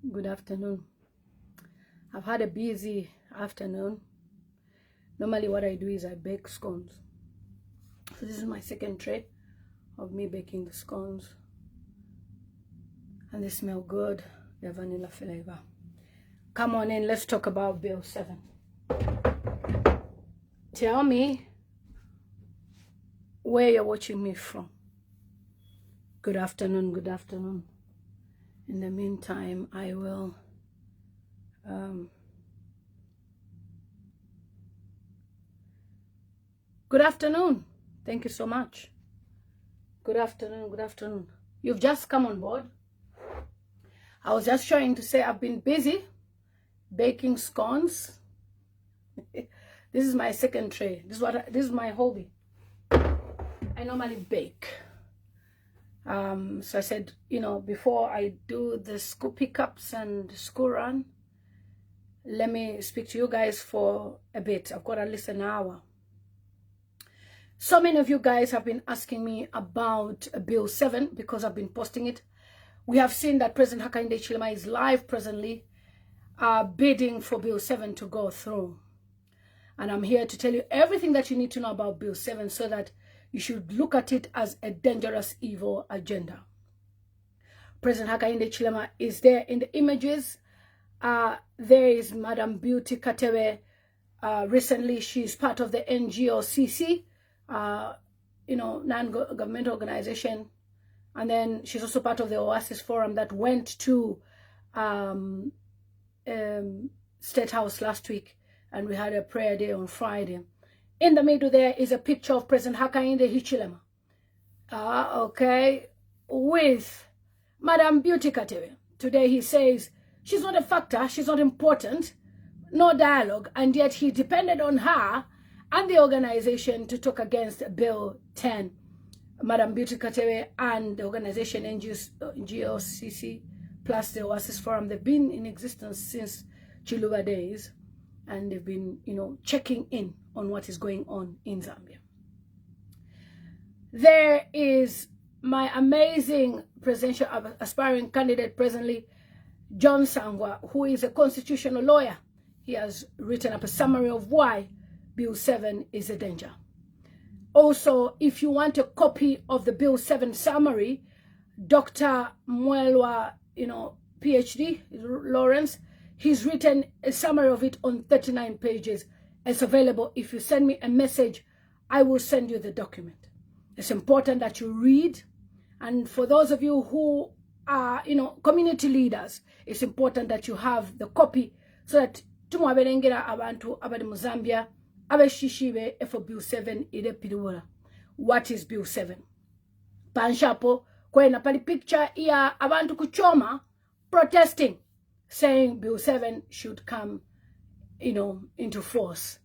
Good afternoon. I've had a busy afternoon. Normally what I do is I bake scones. So this is my second tray of me baking the scones. And they smell good. They're vanilla flavor. Come on in, let's talk about Bill 7. Tell me where you're watching me from. Good afternoon, good afternoon. In the meantime, I will good afternoon. Thank you so much. Good afternoon, good afternoon. You've just come on board. I was just trying to say I've been busy baking scones. This is my second tray. This is my hobby. I normally bake. So I said, before I do the school pickups and school run, let me speak to you guys for a bit. I've got at least an hour. So many of you guys have been asking me about Bill 7 because I've been posting it. We have seen that President Hakainde Hichilema is live presently bidding for Bill 7 to go through. And I'm here to tell you everything that you need to know about Bill 7 so that you should look at it as a dangerous, evil agenda. President Hakainde Hichilema is there in the images. There is Madam Beauty Katebe. Recently, she's part of the NGOCC, non-governmental organization. And then she's also part of the Oasis Forum that went to State House last week. And we had a prayer day on Friday. In the middle there is a picture of President Hakainde Hichilema. With Madam Beauty Katebe. Today he says she's not a factor, she's not important, no dialogue, and yet he depended on her and the organization to talk against Bill 10. Madam Beauty Katebe and the organization NGOCC plus the Oasis Forum, they've been in existence since Chiluba days, and they've been, checking in on what is going on in Zambia. There is my amazing presidential aspiring candidate presently, John Sangwa, who is a constitutional lawyer. He has written up a summary of why Bill 7 is a danger. Also, if you want a copy of the Bill 7 summary, Dr. Mwelwa, PhD, Lawrence, he's written a summary of it on 39 pages. It's available. If you send me a message, I will send you the document. It's important that you read. And for those of you who are, community leaders, it's important that you have the copy so that tumwaberengera abantu abali mu Zambia abeshishibe for Bill 7 ide piruwala. What is Bill 7? Panshapo kwena pali picture ya abantu kuchoma protesting, saying Bill 7 should come, into force.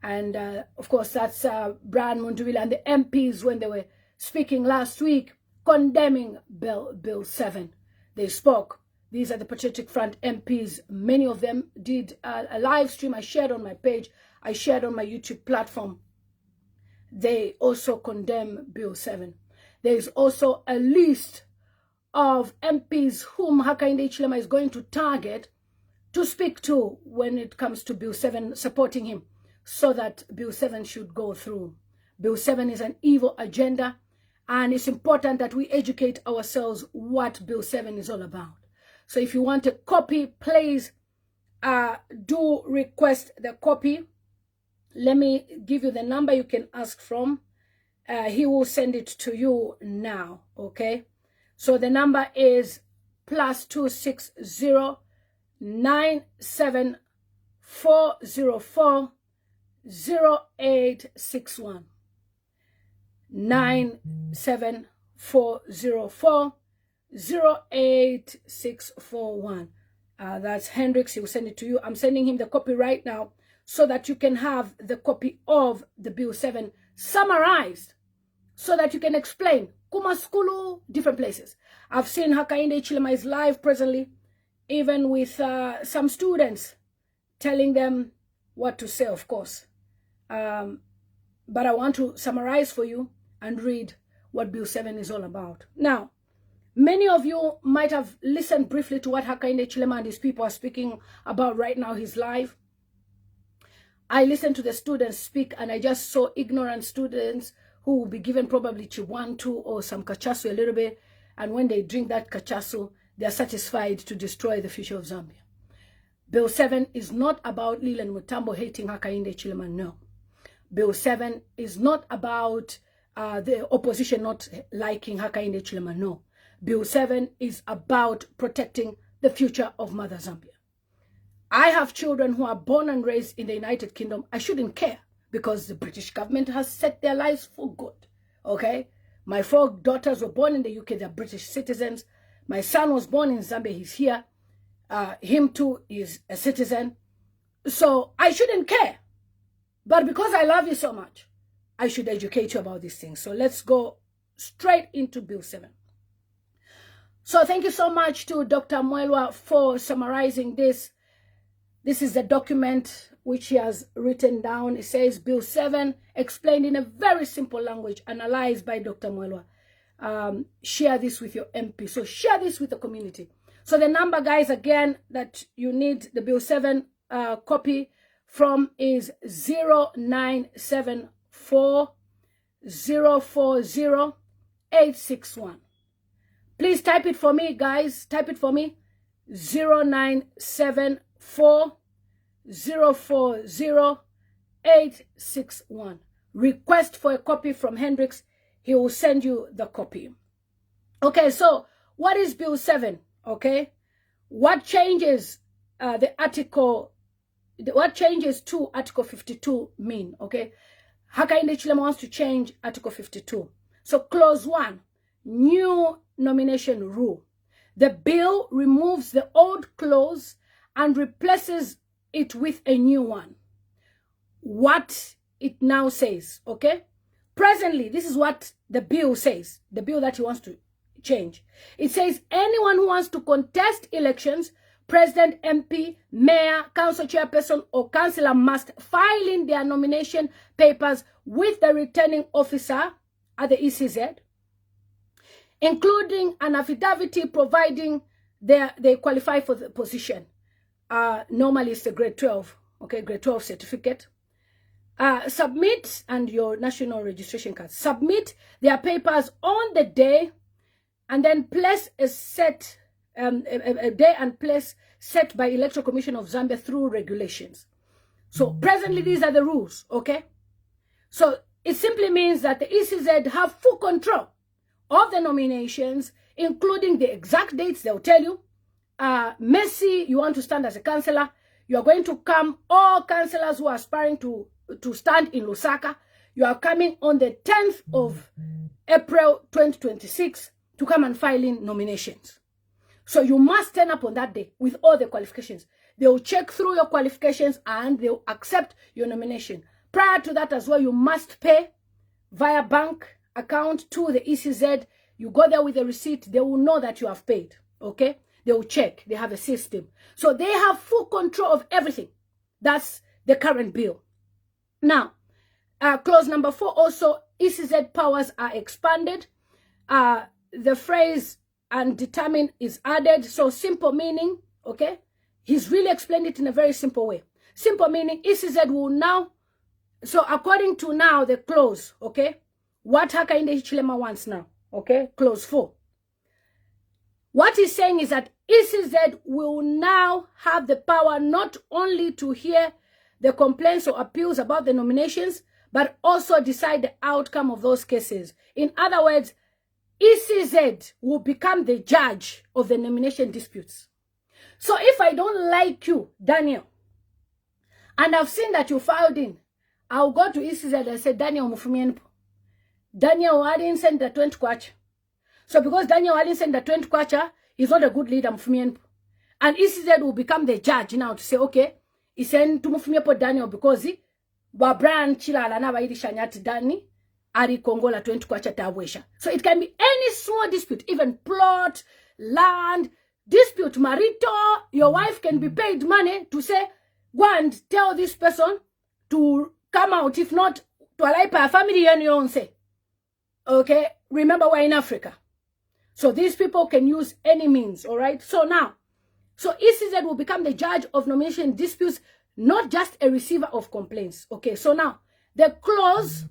And of course, that's Brian Munduvila and the MPs when they were speaking last week, condemning Bill 7. They spoke. These are the Patriotic Front MPs. Many of them did a live stream. I shared on my page. I shared on my YouTube platform. They also condemn Bill 7. There is also a list of MPs whom Hakainde Hichilema is going to target to speak to when it comes to Bill 7, supporting him, so that Bill 7 should go through. Bill 7 is an evil agenda, and it's important that we educate ourselves what Bill 7 is all about. So if you want a copy, please do request the copy. Let me give you the number you can ask from. He will send it to you now, okay? So the number is +260 97404 0861 97404 08641. That's Hendrix. He will send it to you. I'm sending him the copy right now so that you can have the copy of the Bill 7 summarized so that you can explain. Kumaskulu, different places. I've seen Hakainde Hichilema is live presently, even with some students, telling them what to say, of course. But I want to summarize for you and read what Bill 7 is all about. Now, Many of you might have listened briefly to what Hakainde Hichilema and his people are speaking about right now, his life. I listened to the students speak, and I just saw ignorant students who will be given probably chiwantu or some kachasu a little bit, and when they drink that kachasu, they are satisfied to destroy the future of Zambia. Bill 7 is not about Leland Mutambo hating Hakainde Hichilema, no. Bill 7 is not about the opposition not liking Hakainde Hichilema, no. Bill 7 is about protecting the future of Mother Zambia. I have children who are born and raised in the United Kingdom. I shouldn't care because the British government has set their lives for good, okay? My 4 daughters were born in the UK. They're British citizens. My son was born in Zambia. He's here. Him too is a citizen. So I shouldn't care. But because I love you so much, I should educate you about these things. So let's go straight into Bill 7. So thank you so much to Dr. Mwelwa for summarizing this. This is the document which he has written down. It says Bill 7, explained in a very simple language, analyzed by Dr. Mwelwa. Share this with your MP. So share this with the community. So the number, guys, again, that you need the Bill 7 copy from is 0974 040 861. Please type it for me, guys. Type it for me. 0974 040 861. Request for a copy from Hendricks. He will send you the copy. Okay, so what is Bill 7? Okay, what changes the article? What changes to Article 52 mean? Okay, Hakainde Hichilema wants to change Article 52. So Clause 1, new nomination rule. The bill removes the old clause and replaces it with a new one. What it now says, okay? Presently, this is what the bill says, the bill that he wants to change. It says anyone who wants to contest elections, president, MP, mayor, council chairperson, or councillor must file in their nomination papers with the returning officer at the ECZ, including an affidavit providing they qualify for the position. Normally it's a grade 12, okay, grade 12 certificate. Submit, and your national registration card. Submit their papers on the day, and then place a set, a day and place set by Electoral Commission of Zambia through regulations. So presently these are the rules, okay? So it simply means that the ECZ have full control of the nominations, including the exact dates. They'll tell you. Messi, you want to stand as a councillor, you are going to come, all councillors who are aspiring to stand in Lusaka, you are coming on the 10th of April 2026 to come and file in nominations. So you must turn up on that day with all the qualifications. They will check through your qualifications and they will accept your nomination. Prior to that as well, you must pay via bank account to the ECZ. You go there with a receipt. They will know that you have paid, okay? They will check. They have a system. So they have full control of everything. That's the current bill. Now, clause number 4 also, ECZ powers are expanded. The phrase "and determine" is added. So simple meaning, okay? He's really explained it in a very simple way. Simple meaning, ECZ will now, so according to now the clause, okay? What Hakainde Hichilema wants now, okay? Clause 4. What he's saying is that ECZ will now have the power not only to hear the complaints or appeals about the nominations, but also decide the outcome of those cases. In other words, ECZ will become the judge of the nomination disputes. So if I don't like you, Daniel, and I've seen that you filed in, I'll go to ECZ and say, Daniel Mufumienpo. Daniel didn't send the 20 kwacha. So because Daniel didn't send the 20 kwacha, he's not a good leader, Mufumienpo. And ECZ will become the judge now to say, okay, he sent to Mufumienpo Daniel because he, Brian Chilala na baidi shanyati Dani, Ari Kongola 20 kwacha tabwesha. So it can be any small dispute, even plot, land, dispute, marito. Your wife can be paid money to say, go and tell this person to come out. If not, to alaipa family and your own say. Okay, remember we're in Africa. So these people can use any means, all right? So now, so ECZ will become the judge of nomination disputes, not just a receiver of complaints. Okay, so now, the clause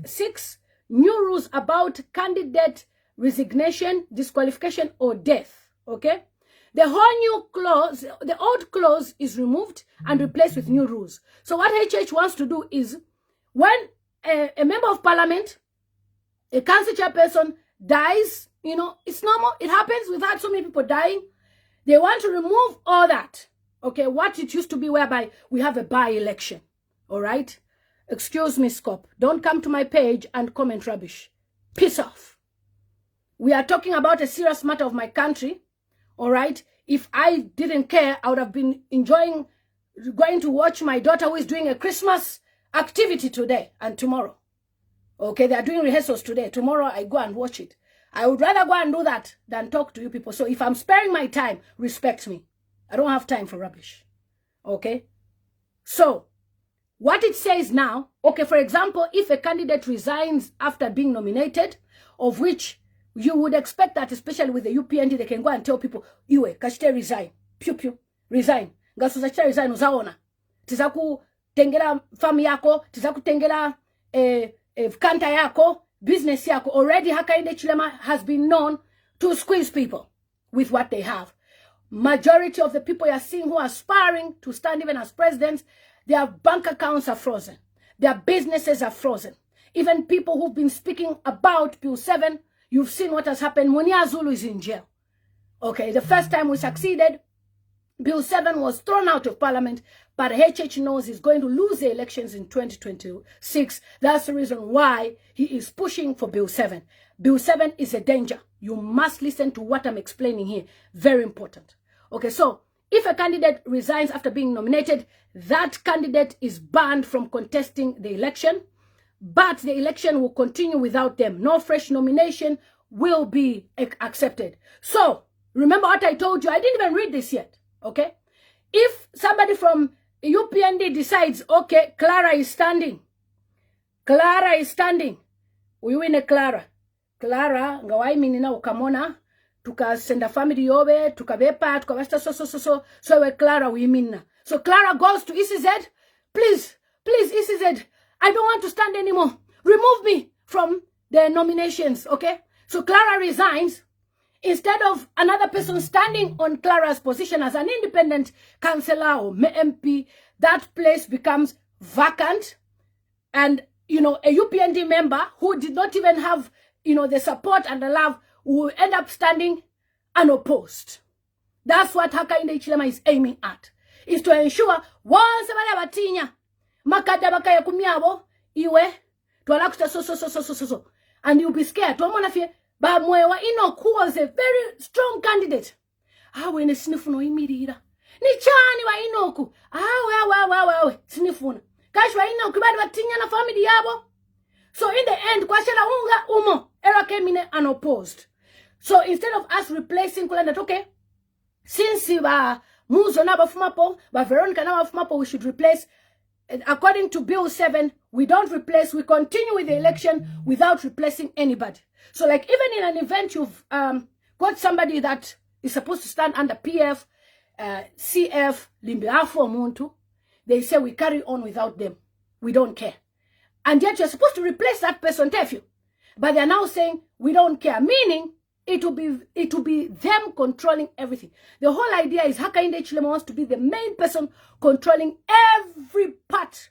6, new rules about candidate resignation, disqualification, or death. Okay, the whole new clause, the old clause is removed and replaced with new rules. So what HH wants to do is, when a member of parliament, a council chairperson dies, you know, it's normal. It happens. We've had so many people dying. They want to remove all that. Okay, what it used to be, whereby we have a by-election. All right? Excuse me, Scop. Don't come to my page and comment rubbish. Piss off. We are talking about a serious matter of my country. All right? If I didn't care, I would have been enjoying going to watch my daughter who is doing a Christmas activity today and tomorrow. Okay, they are doing rehearsals today. Tomorrow I go and watch it. I would rather go and do that than talk to you people. So if I'm sparing my time, respect me. I don't have time for rubbish. Okay? So, what it says now, okay, for example, if a candidate resigns after being nominated, of which you would expect that, especially with the UPND, they can go and tell people, Iwe, kashite resign. Pew pew, resign. Ngasuza chite resign uzaona. Tizaku tengela fami yako, tizaku tengela kanta yako, business yako. Already Hakainde Hichilema has been known to squeeze people with what they have. Majority of the people you're seeing who are aspiring to stand even as presidents, their bank accounts are frozen. Their businesses are frozen. Even people who've been speaking about Bill 7, you've seen what has happened. Munia Zulu is in jail. Okay, the first time we succeeded, Bill 7 was thrown out of parliament, but HH knows he's going to lose the elections in 2026. That's the reason why he is pushing for Bill 7. Bill 7 is a danger. You must listen to what I'm explaining here. Very important. Okay, so if a candidate resigns after being nominated, that candidate is banned from contesting the election, but the election will continue without them. No fresh nomination will be accepted. So, remember what I told you. I didn't even read this yet. Okay? If somebody from UPND decides, okay, Clara is standing. Clara is standing. We win a Clara. Clara, ngawai minina ukamona, tukasenda family yobe, tukabepa, tukabasta so we Clara we minna. So Clara goes to ECZ, please, ECZ, I don't want to stand anymore. Remove me from the nominations, okay? So Clara resigns. Instead of another person standing on Clara's position as an independent councillor or MP, that place becomes vacant. And, you know, a UPND member who did not even have, you know, the support and the love will end up standing unopposed. That's what Hakainde Hichilema is aiming at. Is to ensure once wale batinya makada bakaya kumiabo iwe twalakuta so and you'll be scared. Tuamona fie ba mwewa Enoch, who was a very strong candidate. Awe ne snifuno imirira. Ni chani wa Enoch. Awe snifuna. Kash wa Enoch bado batinya na family yabo. So in the end, kwa shela unga umo, era came in unopposed. So instead of us replacing Kulanda, okay, since Muzo na bafumapo, but Veronica na bafumapo, we should replace. According to Bill 7, we don't replace, we continue with the election without replacing anybody. So like even in an event you've got somebody that is supposed to stand under PF, CF, Limbiafo, Muntu, they say we carry on without them. We don't care. And yet you're supposed to replace that person, Tefio. But they're now saying we don't care, meaning it will be them controlling everything. The whole idea is Hakainde Hichilema wants to be the main person controlling every part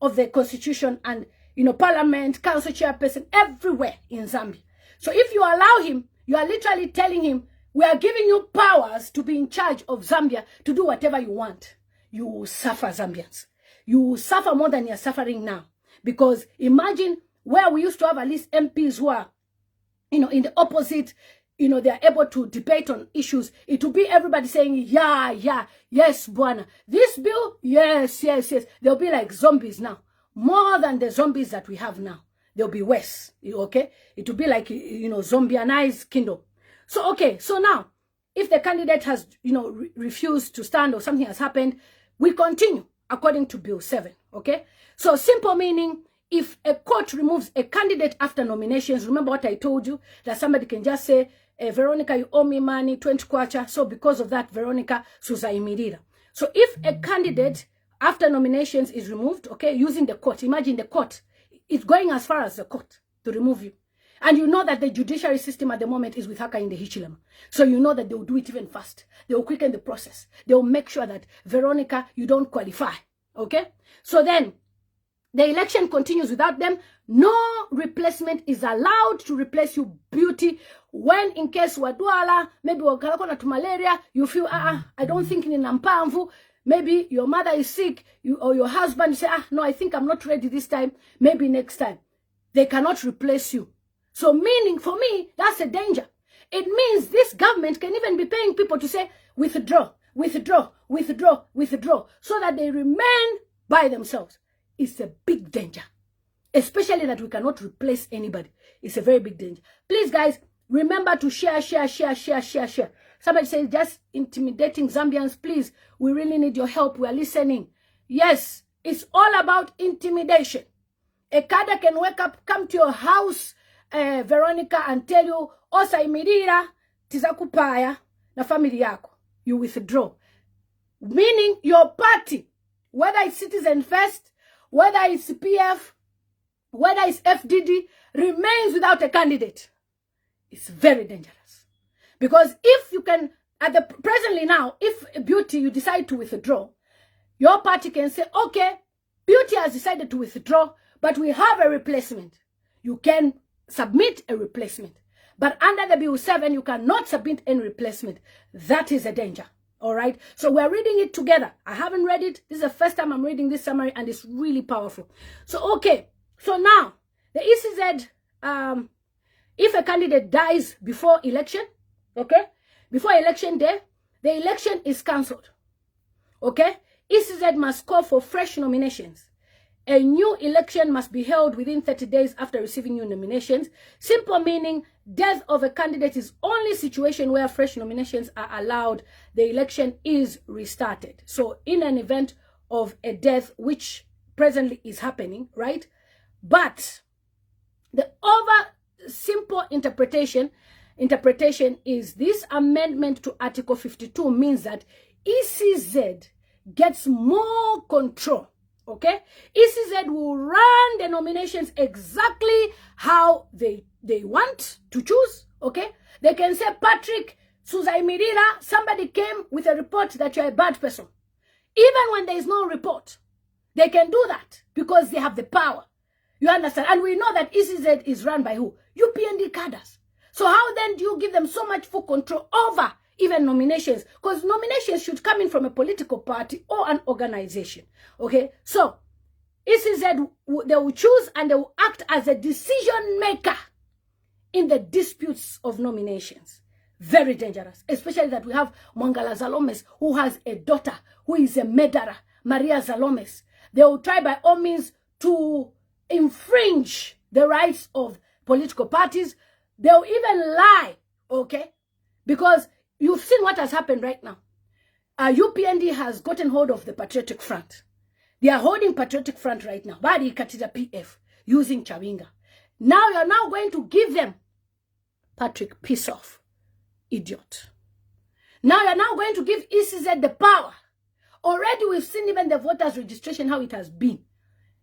of the constitution and, you know, parliament, council chairperson, everywhere in Zambia. So if you allow him, you are literally telling him, we are giving you powers to be in charge of Zambia to do whatever you want. You will suffer, Zambians. You will suffer more than you're suffering now. Because imagine where we used to have at least MPs who are, you know, in the opposite, you know, they are able to debate on issues. It will be everybody saying, yeah, yes, Buana. This bill, yes. They'll be like zombies now. More than the zombies that we have now. They'll be worse, okay? It will be like, you know, zombie-anized kingdom. So, okay, so now, if the candidate has, you know, refused to stand or something has happened, we continue according to Bill 7, okay? So, simple meaning, if a court removes a candidate after nominations, remember what I told you, that somebody can just say, Veronica, you owe me money, 20 kwacha. So because of that, Veronica, suzaimirira. So if a candidate after nominations is removed, okay, using the court, imagine the court, it's going as far as the court to remove you. And you know that the judiciary system at the moment is with Hakainde Hichilema. So you know that they will do it even fast. They will quicken the process. They will make sure that, Veronica, you don't qualify. Okay? So then, the election continues without them. No replacement is allowed to replace you, Beauty. When in case wadwala, maybe wakalakona to malaria, you feel, I don't think in Nampamvu. Maybe your mother is sick, or your husband say, no, I think I'm not ready this time. Maybe next time. They cannot replace you. So meaning, for me, that's a danger. It means this government can even be paying people to say, withdraw, withdraw, withdraw, withdraw, so that they remain by themselves. It's a big danger. Especially that we cannot replace anybody. It's a very big danger. Please, guys, remember to share. Somebody says, just intimidating Zambians. Please, we really need your help. We are listening. Yes, it's all about intimidation. A kada can wake up, come to your house, Veronica, and tell you, osa imirira, tizakupaya, na family yako. You withdraw. Meaning your party, whether it's Citizen First, whether it's PF, whether it's FDD, remains without a candidate. It's very dangerous. Because if you can, presently now, if Beauty, you decide to withdraw, your party can say, okay, Beauty has decided to withdraw, but we have a replacement. You can submit a replacement. But under the Bill 7, you cannot submit any replacement. That is a danger. All right. So we're reading it together. I haven't read it. This is the first time I'm reading this summary, and it's really powerful. So, okay. So now, the ECZ, if a candidate dies before election, okay, before election day, the election is cancelled. Okay. ECZ must call for fresh nominations. A new election must be held within 30 days after receiving new nominations. Simple meaning, death of a candidate is only situation where fresh nominations are allowed. The election is restarted. So in an event of a death, which presently is happening, right? But the simple interpretation is this amendment to Article 52 means that ECZ gets more control. Okay, ECZ will run the nominations exactly how they want to choose. Okay, they can say, Patrick Suzaimirira, somebody came with a report that you're a bad person. Even when there is no report, they can do that because they have the power. You understand? And we know that ECZ is run by who? UPND cadres. So how then do you give them so much full control over even nominations? Because nominations should come in from a political party or an organization. Okay, so ECZ, they will choose and they will act as a decision maker in the disputes of nominations. Very dangerous, especially that we have Mangala Zalomes, who has a daughter who is a murderer, Maria Zalomes. They will try by all means to infringe the rights of political parties. They'll even lie, okay, because you've seen what has happened right now. UPND has gotten hold of the Patriotic Front. They are holding Patriotic Front right now. Badi Katida PF using Chawinga. Now you're now going to give them Patrick, piss off, idiot. Now you're now going to give ECZ the power. Already we've seen even the voters registration, how it has been.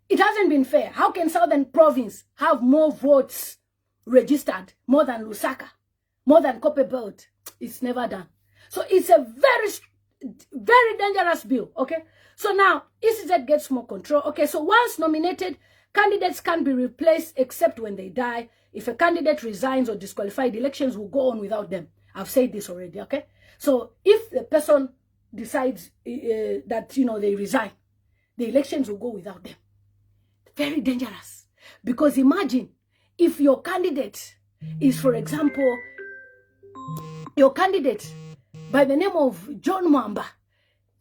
It hasn't been fair. How can Southern Province have more votes registered, more than Lusaka, more than Kope Belt? It's never done. So it's a very dangerous bill, okay? So now, ECZ gets more control. Okay, so once nominated, candidates can't be replaced except when they die. If a candidate resigns or disqualified, elections will go on without them. I've said this already, okay? So if the person decides that, they resign, the elections will go without them. Very dangerous. Because imagine if your candidate is, for example, your candidate by the name of John Mwamba.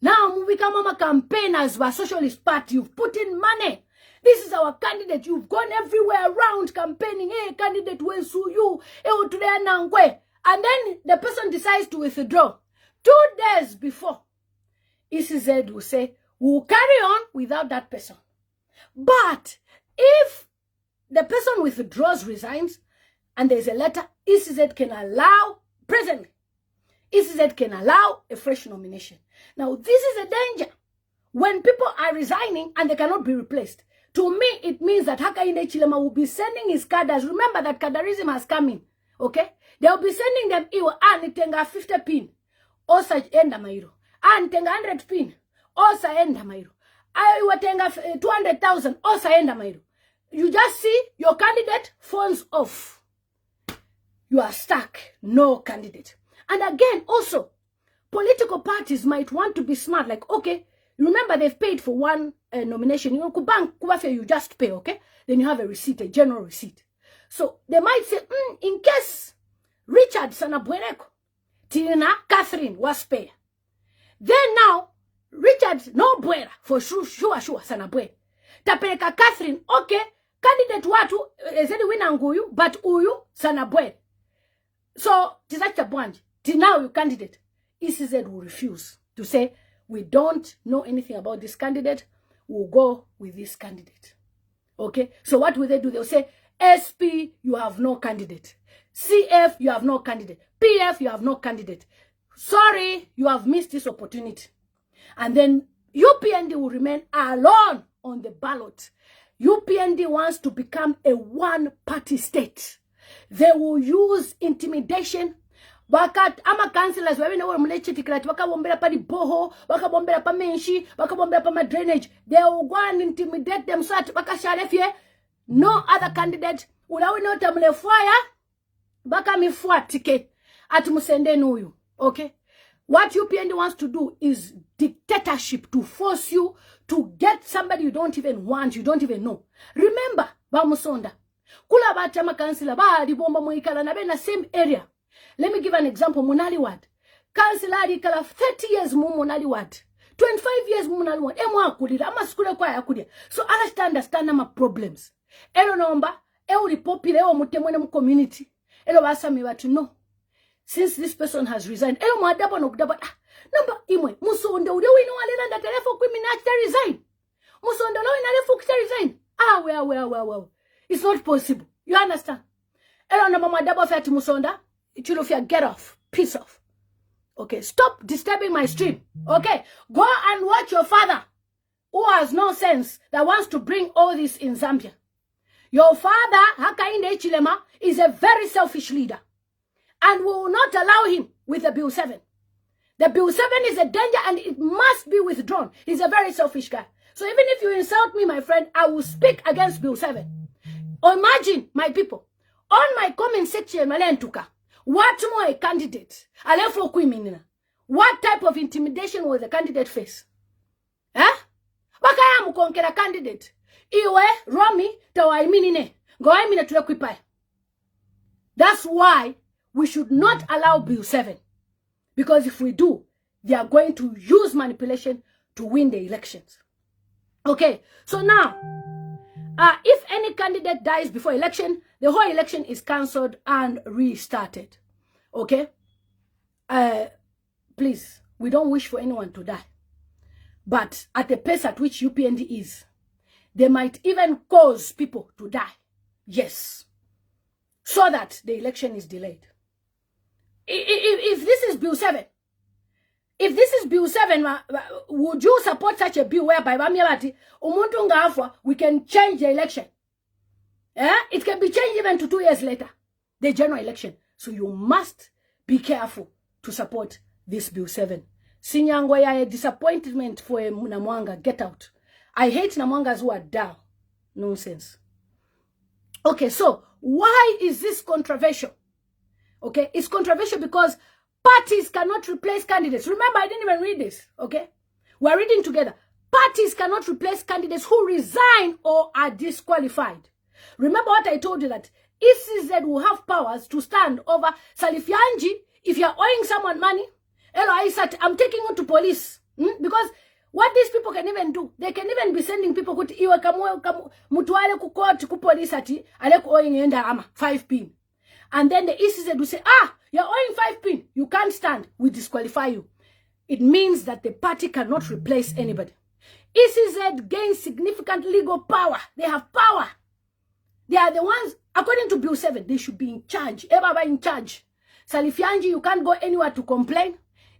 Now we become campaigners by Socialist Party. You've put in money. This is our candidate. You've gone everywhere around campaigning. Hey, candidate, we sue you. And then the person decides to withdraw. 2 days before, ECZ will say, we'll carry on without that person. But if the person withdraws, resigns, and there's a letter, ECZ can allow presently, ECZ can allow a fresh nomination. Now, this is a danger. When people are resigning and they cannot be replaced, to me, it means that Hakainde Hichilema will be sending his cadres. Remember that cadarism has come in, okay? They'll be sending them, nitenga 50 pin, osa enda mairo. Nitenga 100 pin, osa enda mairo. Iwa tenga 200,000, osa enda mairo. You just see your candidate phones off. You are stuck. No candidate. And again, also, political parties might want to be smart. Like, okay, remember they've paid for one nomination. You know, kubank, you just pay, okay? Then you have a receipt, a general receipt. So they might say, in case Richard Sanabwereko, Tina Catherine was pay. Then now, Richard no bwera for sure Sanabwe. Tapeleka Catherine, okay, candidate watu, ezedi wina nguyu, but uyu Sanabwe. So, tizacha bwanji, now you candidate. ECZ will refuse to say, we don't know anything about this candidate, we'll go with this candidate. Okay? So what will they do? They'll say, SP, you have no candidate. CF, you have no candidate. PF, you have no candidate. Sorry, you have missed this opportunity. And then UPND will remain alone on the ballot. UPND wants to become a one-party state. They will use intimidation. Wakat ama councillors wewe na mleche tikrati wakabombera pa boho, wakabombera pa menshi, wakabombera pa drainage. They will go and intimidate them so that wakasharefie no other candidate. Ulawe no tamlefwaya baka mifwa ticket atmusende nuyu. Okay? What UPND wants to do is dictatorship, to force you to get somebody you don't even want, you don't even know. Remember, Bamusonda. Kula batama councillor ba di bomba muikala na be na same area. Let me give an example. Munali Ward. Councillor ikala 30 years mu Munali Ward. 25 years mu Munali Ward. Emu akulira. Ama skule kwa yakudia. So understand nama problems. Elo nomba. Eo ripopile. Eo mutemwene mu community. Elo wasami watu no. Since this person has resigned. Elo muadaba no kudaba. Number imwe. Musonde ude wino walelanda telefo kwi minachita resign. Musonde lo inalefo kita resign. Well. It's not possible. You understand? Elo na mama daba fati musonda. Chulufia, get off. Piss off. Okay, stop disturbing my stream. Okay, go and watch your father, who has no sense, that wants to bring all this in Zambia. Your father, Hakainde Hichilema, is a very selfish leader. And we will not allow him with the Bill 7. The Bill 7 is a danger and it must be withdrawn. He's a very selfish guy. So even if you insult me, my friend, I will speak against Bill 7. Imagine, my people, on my comment section, Malentuka, what more a candidate? What type of intimidation will the candidate face? Bakaya mukonkera candidate. Iwe, Romy, tawaiminine. Goaimine tulekwipai. That's why we should not allow Bill 7. Because if we do, they are going to use manipulation to win the elections. Okay, so now, if any candidate dies before election, the whole election is cancelled and restarted. Okay? Please, we don't wish for anyone to die. But at the pace at which UPND is, they might even cause people to die. Yes. So that the election is delayed. If this is Bill 7, would you support such a bill whereby we can change the election? It can be changed even to 2 years later, the general election. So you must be careful to support this Bill 7. Sinyango ya a disappointment for a Namwanga. Get out. I hate Namwangas who are down. Nonsense. Okay, so why is this controversial? Okay, it's controversial because parties cannot replace candidates. Remember, I didn't even read this. Okay, we're reading together. Parties cannot replace candidates who resign or are disqualified. Remember what I told you, that ECZ will have powers to stand over Salifianji. If you're owing someone money, I'm taking you to police. Because what these people can even do, they can even be sending people to iwe mutuale ku court ku police ati aleko owing enda ama 5 pin. And then the ECZ will say, you're owing 5 pin, you can't stand, we disqualify you. It means that the party cannot replace anybody. ECZ gains significant legal power. They have power. They are the ones, according to Bill 7, they should be in charge. Ever in charge. Salifianji, you can't go anywhere to complain.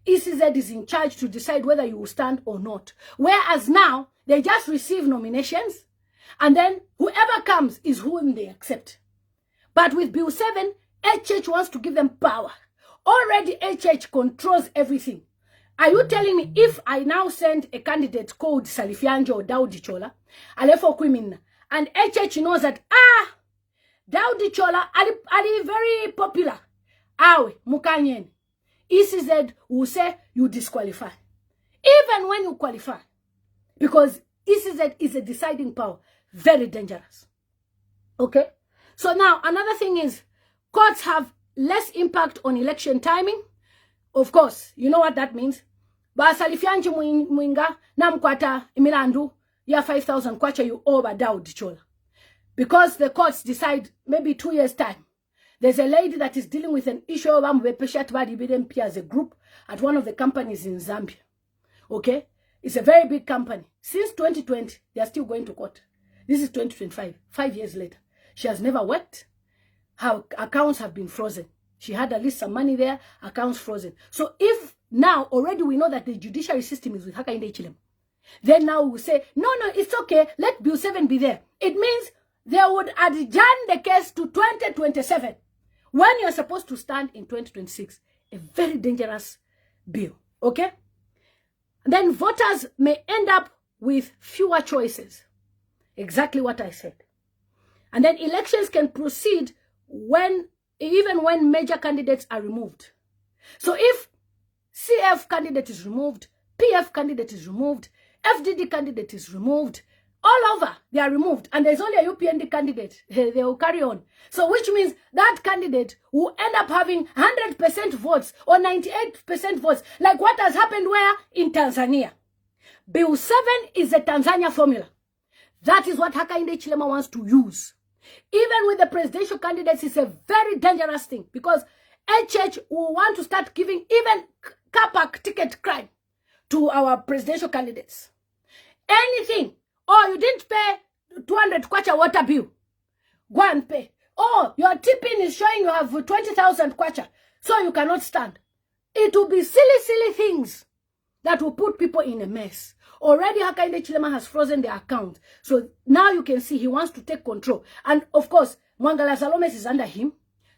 ECZ is in charge to decide whether you will stand or not. Whereas now, they just receive nominations, and then whoever comes is whom they accept. But with Bill 7, HH wants to give them power. Already HH controls everything. Are you telling me if I now send a candidate called Salifianji or Daudi Chola, Alefo Kwimina, and HH knows that, Daudi Chola are very popular. Awe, Mukanyen. ECZ will say you disqualify. Even when you qualify. Because ECZ is a deciding power. Very dangerous. Okay? So now, another thing is, courts have less impact on election timing. Of course, you know what that means. Ba Salifianji mwinga na mkwata imilandu ya 5,000 kwacha you over Daudi Chola. Because the courts decide maybe 2 years time. There's a lady that is dealing with an issue of as a group at one of the companies in Zambia. Okay? It's a very big company. Since 2020, they are still going to court. This is 2025, 5 years later. She has never worked. Her accounts have been frozen. She had at least some money there, accounts frozen. So if now already we know that the judiciary system is with Hakainde Hichilema, then now we say, no, it's okay, let Bill 7 be there. It means they would adjourn the case to 2027 when you're supposed to stand in 2026. A very dangerous bill, okay? Then voters may end up with fewer choices. Exactly what I said. And then elections can proceed even when major candidates are removed. So if CF candidate is removed, PF candidate is removed, FDD candidate is removed, all over they are removed, and there's only a UPND candidate, they will carry on. So which means that candidate will end up having 100% votes or 98% votes, like what has happened where? In Tanzania. Bill 7 is a Tanzania formula. That is what Hakainde Hichilema wants to use. Even with the presidential candidates, it's a very dangerous thing, because HH will want to start giving even car park ticket crime to our presidential candidates. Anything. Oh, you didn't pay 200 kwacha water bill. Go and pay. Oh, your tipping is showing you have 20,000 kwacha, so you cannot stand. It will be silly things that will put people in a mess. Already Hakainde Hichilema has frozen the account. So now you can see he wants to take control. And of course, Mwangala Salomes is under him.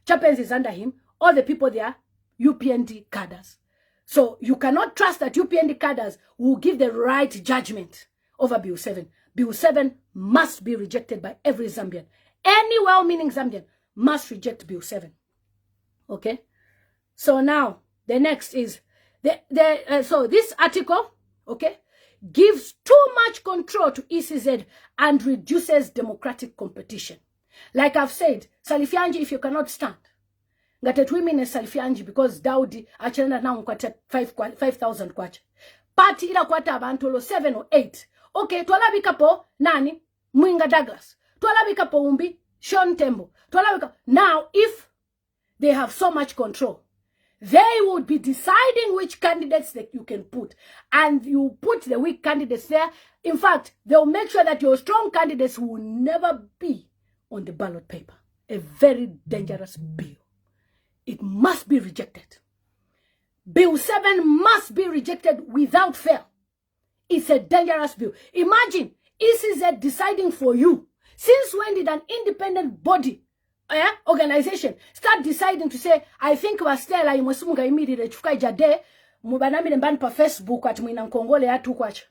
Chapens is under him. All the people there, UPND cadres. So you cannot trust that UPND cadres will give the right judgment over Bill 7. Bill 7 must be rejected by every Zambian. Any well-meaning Zambian must reject Bill 7. Okay? So now, the next is, so this article, okay, gives too much control to ECZ and reduces democratic competition. Like I've said, Salifianji, if you cannot stand, ngate women is Salifianji because Daudi achenda na mkwata 5,000 kwacha. Party ila kwata abantolo 7 or 8. Okay, twalabika po nani? Mwinga Douglas. Twalabika po Umbi, Sean Tembo. Twalabika. Now, if they have so much control, they would be deciding which candidates that you can put. And you put the weak candidates there. In fact, they'll make sure that your strong candidates will never be on the ballot paper. A very dangerous bill. It must be rejected. Bill 7 must be rejected without fail. It's a dangerous bill. Imagine ECZ deciding for you. Since when did an independent body, organization, start deciding to say, I think Wastela imusunga immediately chukai jade, mubanami nemban pa Facebook at mwina nkongole ya tukwacha.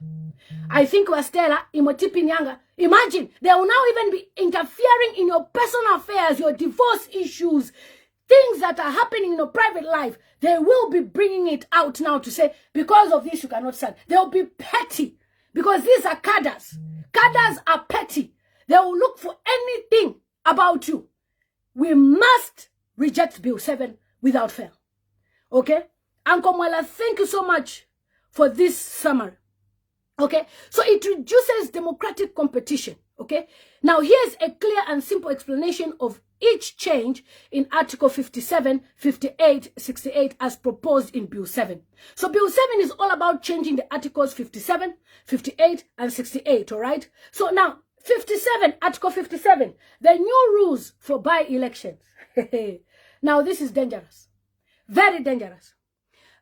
I think Wastela imotipi nyanga. Imagine, they will now even be interfering in your personal affairs, your divorce issues, things that are happening in your private life. They will be bringing it out now to say, because of this you cannot stand. They will be petty. Because these are cadres. Cadres are petty. They will look for anything about you. We must reject Bill 7 without fail. Okay? Uncle Mwela, thank you so much for this summary. Okay? So it reduces democratic competition. Okay? Now here's a clear and simple explanation of each change in Article 57, 58, 68 as proposed in Bill 7. So Bill 7 is all about changing the Articles 57, 58, and 68, all right? So now, 57, Article 57, the new rules for by-elections. Now this is dangerous. Very dangerous.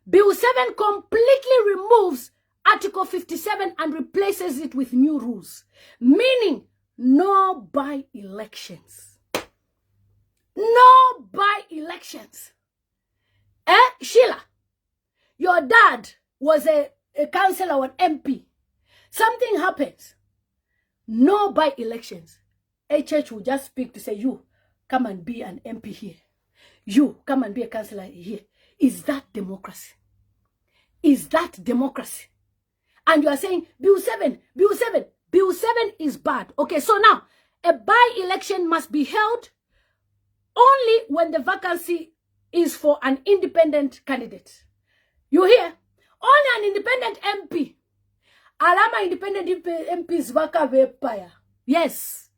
Bill 7 completely removes Article 57 and replaces it with new rules, meaning no by-elections. No by-elections. Sheila, your dad was a councillor or an MP. Something happens. No by-elections. A church will just speak to say, you, come and be an MP here. You, come and be a councillor here. Is that democracy? Is that democracy? And you are saying, Bill 7, Bill 7, Bill 7 is bad. Okay, so now, a by-election must be held only when the vacancy is for an independent candidate. You hear? Only an independent MP. Alama independent MPs vaka vepaya. Yes.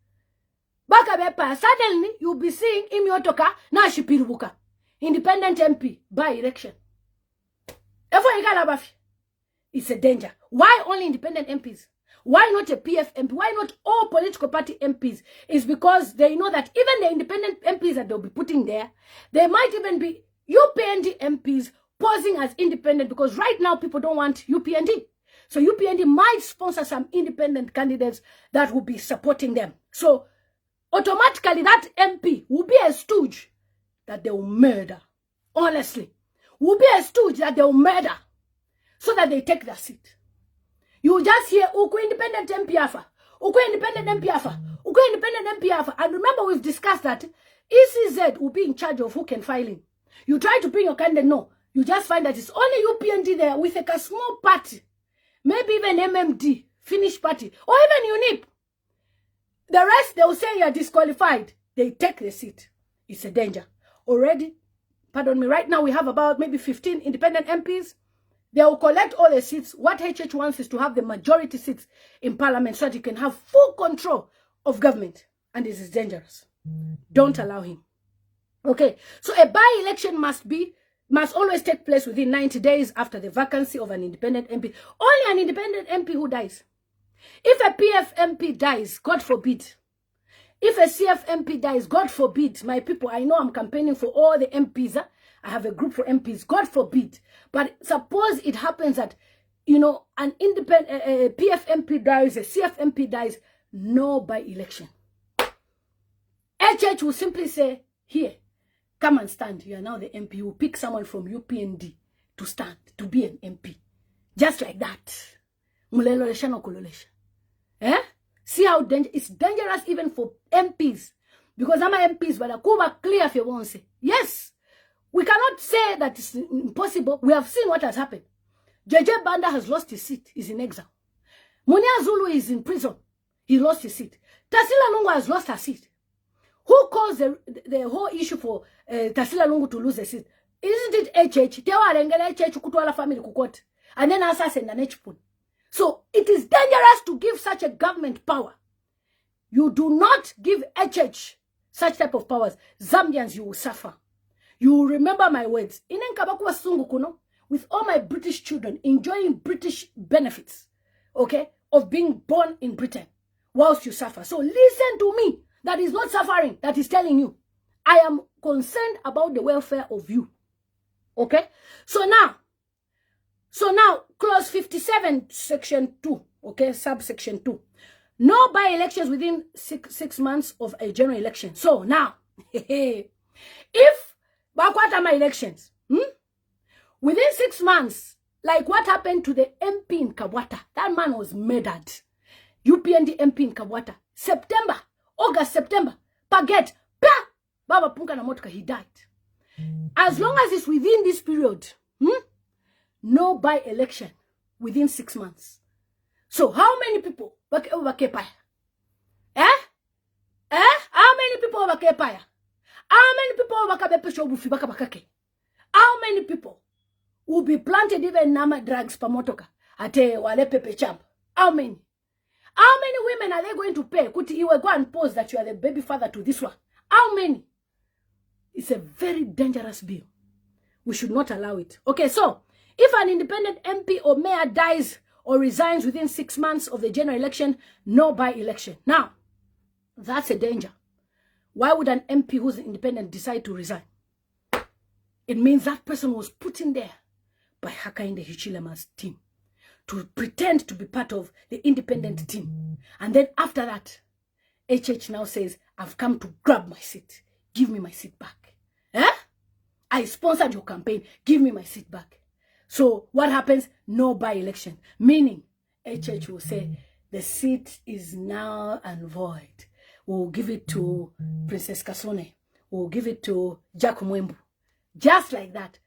Vaka vepaya. Suddenly, you'll be seeing imyotoka na shipirubuka. Independent MP by-election. It's a danger. Why only independent MPs? Why not a PF MP? Why not all political party MPs? It's because they know that even the independent MPs that they'll be putting there, they might even be UPND MPs posing as independent, because right now people don't want UPND. So UPND might sponsor some independent candidates that will be supporting them. So automatically that MP will be a stooge that they will murder. Honestly. Will be a stooge that they will murder so that they take their seat. You just hear, Uku independent MP Alpha, Uku independent MP Alpha, Uku independent MP Alpha. And remember, we've discussed that ECZ will be in charge of who can file in. You try to bring your candidate, no. You just find that it's only UPND there with a small party. Maybe even MMD, Finnish party, or even UNIP. The rest, they will say you're disqualified. They take the seat. It's a danger. Already, pardon me, right now we have about maybe 15 independent MPs. They will collect all the seats. What HH wants is to have the majority seats in parliament so that you can have full control of government. And this is dangerous. Don't allow him. Okay, so a by-election must always take place within 90 days after the vacancy of an independent MP. Only an independent MP who dies. If a PF MP dies, God forbid. If a CF MP dies, God forbid. My people, I know I'm campaigning for all the MPs. I have a group for MPs. God forbid. But suppose it happens that, you know, an independent PF MP dies, a CF MP dies, no by-election. HH will simply say, here, come and stand. You are now the MP. You will pick someone from UPND to stand, to be an MP. Just like that. Eh? See how it's dangerous even for MPs. Because I'm MPs, but Akuba clear if you want to say. Yes. We cannot say that it's impossible. We have seen what has happened. JJ Banda has lost his seat. He's in exile. Munia Zulu is in prison. He lost his seat. Tarsila Lungu has lost her seat. Who caused the whole issue for Tarsila Lungu to lose the seat? Isn't it HH? Tewa arengele HH kutwala family kukot. And then assassin and HPun. So it is dangerous to give such a government power. You do not give HH such type of powers. Zambians, you will suffer. You will remember my words. With all my British children enjoying British benefits, okay, of being born in Britain, whilst you suffer. So listen to me. That is not suffering. That is telling you, I am concerned about the welfare of you. Okay? So now, clause 57, section 2, okay, subsection 2. No by-elections within six months of a general election. So now, if Bakwatama elections, within 6 months, like what happened to the MP in Kabwata, that man was murdered. UPND MP in Kabwata. August, September, Paget, Baba Punka na Motka, he died. As long as it's within this period, no by-election within 6 months. So how many people Bakepaya? How many people Bakepaya? How many people Bakabepe Bakake? How many people will be planted even Nama drugs pamotoka? Ate wale pepe champ. How many? How many women are they going to pay? Kuti iwe go and pose that you are the baby father to this one. How many? It's a very dangerous bill. We should not allow it. Okay, so if an independent MP or mayor dies or resigns within 6 months of the general election, no by-election. Now, that's a danger. Why would an MP who's independent decide to resign? it means that person was put in there by Hakainde Hichilema's team to pretend to be part of the independent team. And then after that, HH now says, I've come to grab my seat. Give me my seat back. Eh? I sponsored your campaign. Give me my seat back. So what happens? No by-election. Meaning, HH will say, the seat is null and void. We'll give it to Princess Kasone. We'll give it to Jack Mwembu. Just like that.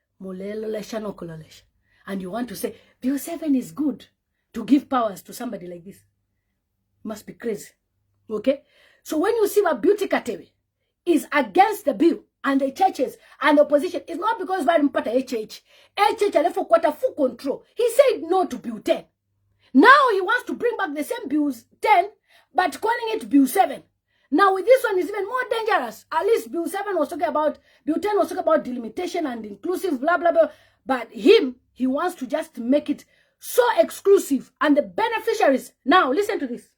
And you want to say, Bill 7 is good to give powers to somebody like this. Must be crazy. Okay? So when you see what Beauty Katebe is against the bill and the churches and the opposition, it's not because Mpata HH. HH left for quarter full control. He said no to Bill 10. Now he wants to bring back the same Bill 10, but calling it Bill 7. Now with this one is even more dangerous. At least Bill 7 was talking about, Bill 10 was talking about delimitation and inclusive, blah, blah, blah. But he wants to just make it so exclusive. And the beneficiaries, now listen to this.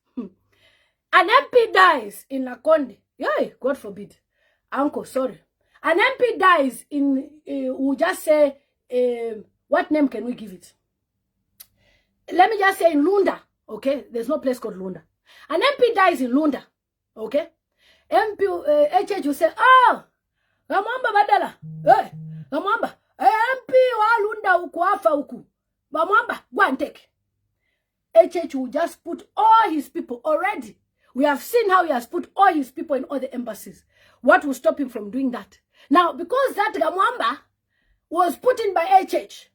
An MP dies in Lakonde. Yeah, God forbid. Uncle, sorry. An MP dies in, we'll just say, what name can we give it? Let me just say in Lunda, okay? There's no place called Lunda. An MP dies in Lunda, okay? MP, HH will say, oh, Gamamba Badala. Hey, Gamamba. MP wa Lunda uku afa uku. Gamamba, go and take. HH will just put all his people already. We have seen how he has put all his people in all the embassies. What will stop him from doing that? Now, because that Gamwamba was put in by HH,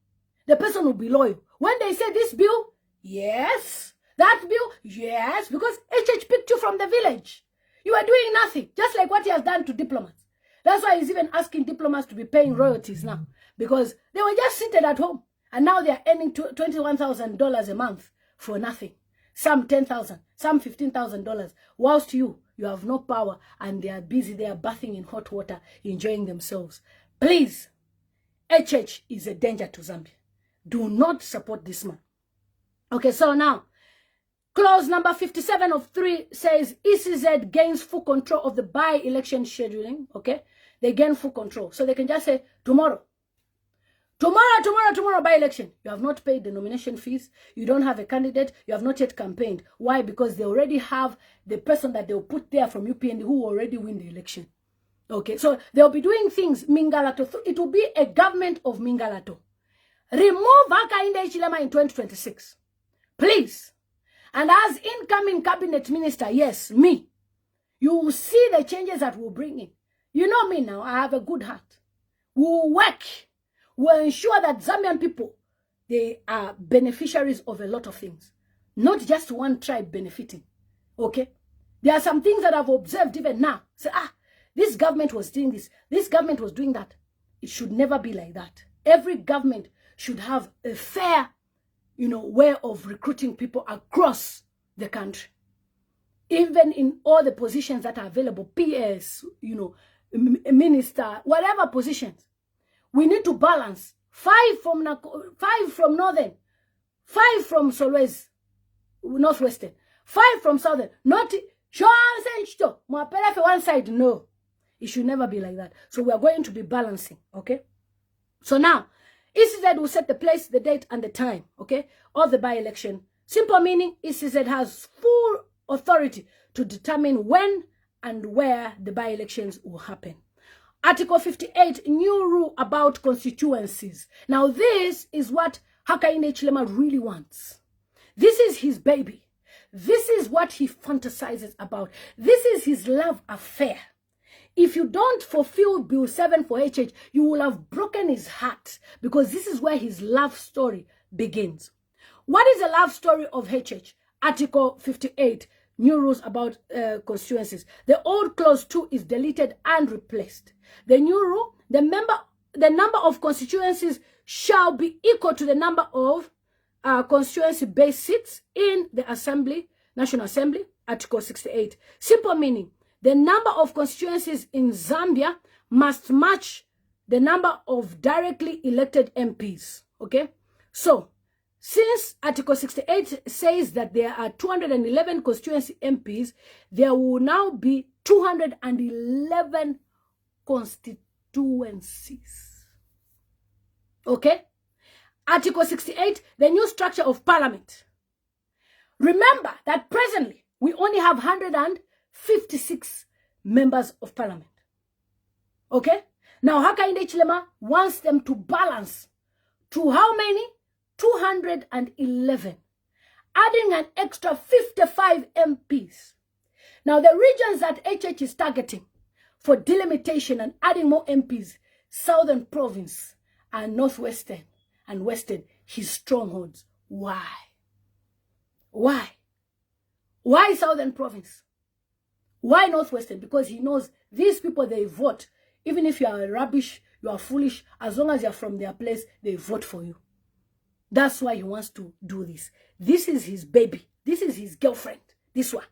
the person will be loyal. When they say this bill, yes. That bill, yes. Because HH picked you from the village. You are doing nothing. Just like what he has done to diplomats. That's why he's even asking diplomats to be paying royalties now. Because they were just seated at home. And now they are earning $21,000 a month for nothing. Some $10,000, some $15,000. Whilst you have no power and they are busy, they are bathing in hot water, enjoying themselves. Please, HH is a danger to Zambia. Do not support this man. Okay, so now, clause number 57 of 3 says ECZ gains full control of the by-election scheduling. Okay, they gain full control. So they can just say, tomorrow by-election. You have not paid the nomination fees. You don't have a candidate. You have not yet campaigned. Why? Because they already have the person that they'll put there from UPND who will already win the election. Okay, so they'll be doing things Mingalato. It will be a government of Mingalato. Remove Hakainde Hichilema in 2026. Please. And as incoming cabinet minister, yes, me, you will see the changes that we'll bring in. You know me now, I have a good heart. We'll work. We'll ensure that Zambian people, they are beneficiaries of a lot of things. Not just one tribe benefiting. Okay? There are some things that I've observed even now. Say, this government was doing this. This government was doing that. It should never be like that. Every government should have a fair, way of recruiting people across the country. Even in all the positions that are available, PS, minister, whatever positions. We need to balance 5 from Northern, 5 from Solwezi, Northwestern, 5 from Southern. Not one side, no. It should never be like that. So we are going to be balancing, okay? So now, ECZ will set the place, the date, and the time, okay, of the by-election. Simple meaning, ECZ has full authority to determine when and where the by-elections will happen. Article 58, new rule about constituencies. Now, this is what Hakainde Hichilema really wants. This is his baby. This is what he fantasizes about. This is his love affair. If you don't fulfill Bill 7 for HH, you will have broken his heart, because this is where his love story begins. What is the love story of HH? Article 58, new rules about constituencies. The old clause 2 is deleted and replaced. The new rule, the number of constituencies shall be equal to the number of constituency-based seats in the Assembly, National Assembly, Article 68. Simple meaning, the number of constituencies in Zambia must match the number of directly elected MPs. Okay? So, since Article 68 says that there are 211 constituency MPs, there will now be 211 constituencies. Okay? Article 68, the new structure of parliament. Remember that presently, we only have 156 members of parliament. Okay? Now, Hakainde Hichilema wants them to balance to how many? 211. Adding an extra 55 MPs. Now, the regions that HH is targeting for delimitation and adding more MPs, Southern Province and Northwestern and Western, his strongholds. Why? Why? Why Southern Province? Why Northwestern? Because he knows these people, they vote. Even if you are rubbish, you are foolish, as long as you are from their place, they vote for you. That's why he wants to do this. This is his baby. This is his girlfriend. This one.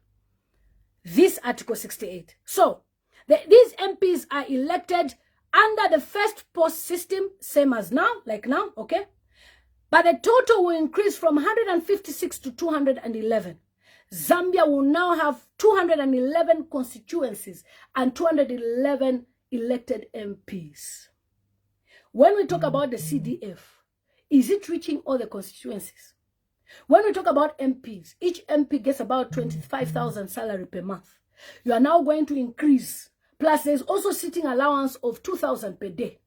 This Article 68. So, these MPs are elected under the first post system, same as now, like now, okay? But the total will increase from 156 to 211. Zambia will now have 211 constituencies and 211 elected MPs. When we talk about the CDF, is it reaching all the constituencies? When we talk about MPs, each MP gets about 25,000 salary per month. You are now going to increase. Plus, there's also sitting allowance of 2,000 per day.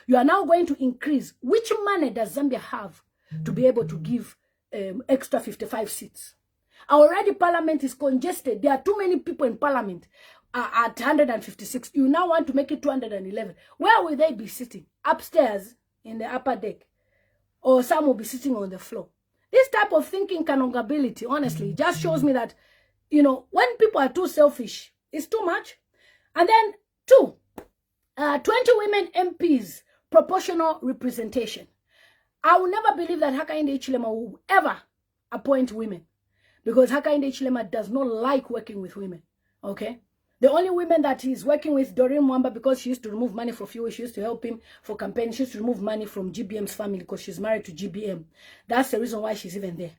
You are now going to increase. Which money does Zambia have to be able to give extra 55 seats? Already parliament is congested. There are too many people in parliament at 156. You now want to make it 211. Where will they be sitting? Upstairs in the upper deck? Or some will be sitting on the floor? This type of thinking canongability, honestly, just shows me that, you know, when people are too selfish, it's too much. And then, 2, 20 women MPs, proportional representation. I will never believe that Hakainde Hichilema will ever appoint women, because Hakainde Hichilema does not like working with women, okay? The only women that he's working with, Doreen Mwamba, because she used to remove money for fuel, she used to help him for campaign, she used to remove money from GBM's family because she's married to GBM. That's the reason why she's even there.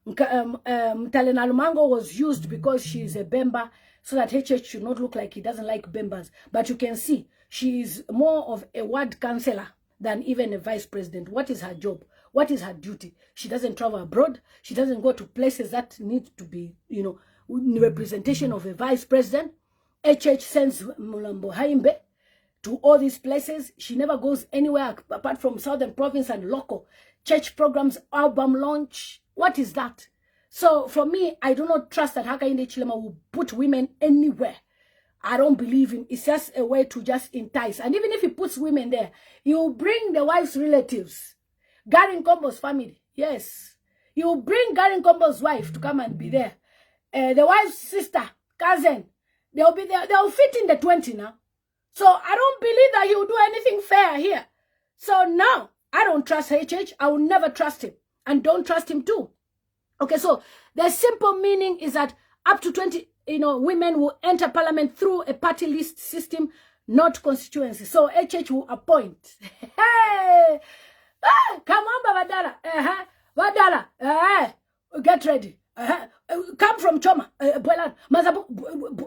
Mtalena Lumango was used because she's a Bemba, so that HH should not look like he doesn't like Bembas. But you can see, she is more of a ward councillor than even a vice president. What is her job? What is her duty? She doesn't travel abroad. She doesn't go to places that need to be, you know, representation of a vice president. HH sends Mulambo Haimbe to all these places. She never goes anywhere apart from Southern Province and local church programs, album launch. What is that? So for me, I do not trust that Hakainde Hichilema will put women anywhere. I don't believe him. It's just a way to just entice. And even if he puts women there, he will bring the wife's relatives. Garin Kombo's family. Yes. He will bring Garin Kombo's wife to come and be there. The wife's sister, cousin. They'll be there. They'll fit in the 20 now. So I don't believe that he will do anything fair here. So now, I don't trust HH. I will never trust him. And don't trust him too. Okay, so the simple meaning is that up to 20, women will enter parliament through a party list system, not constituency. So HH will appoint. Hey! Ah, come on, Badala. Badala. Get ready. Come from Choma. Bwelan. Mazabu.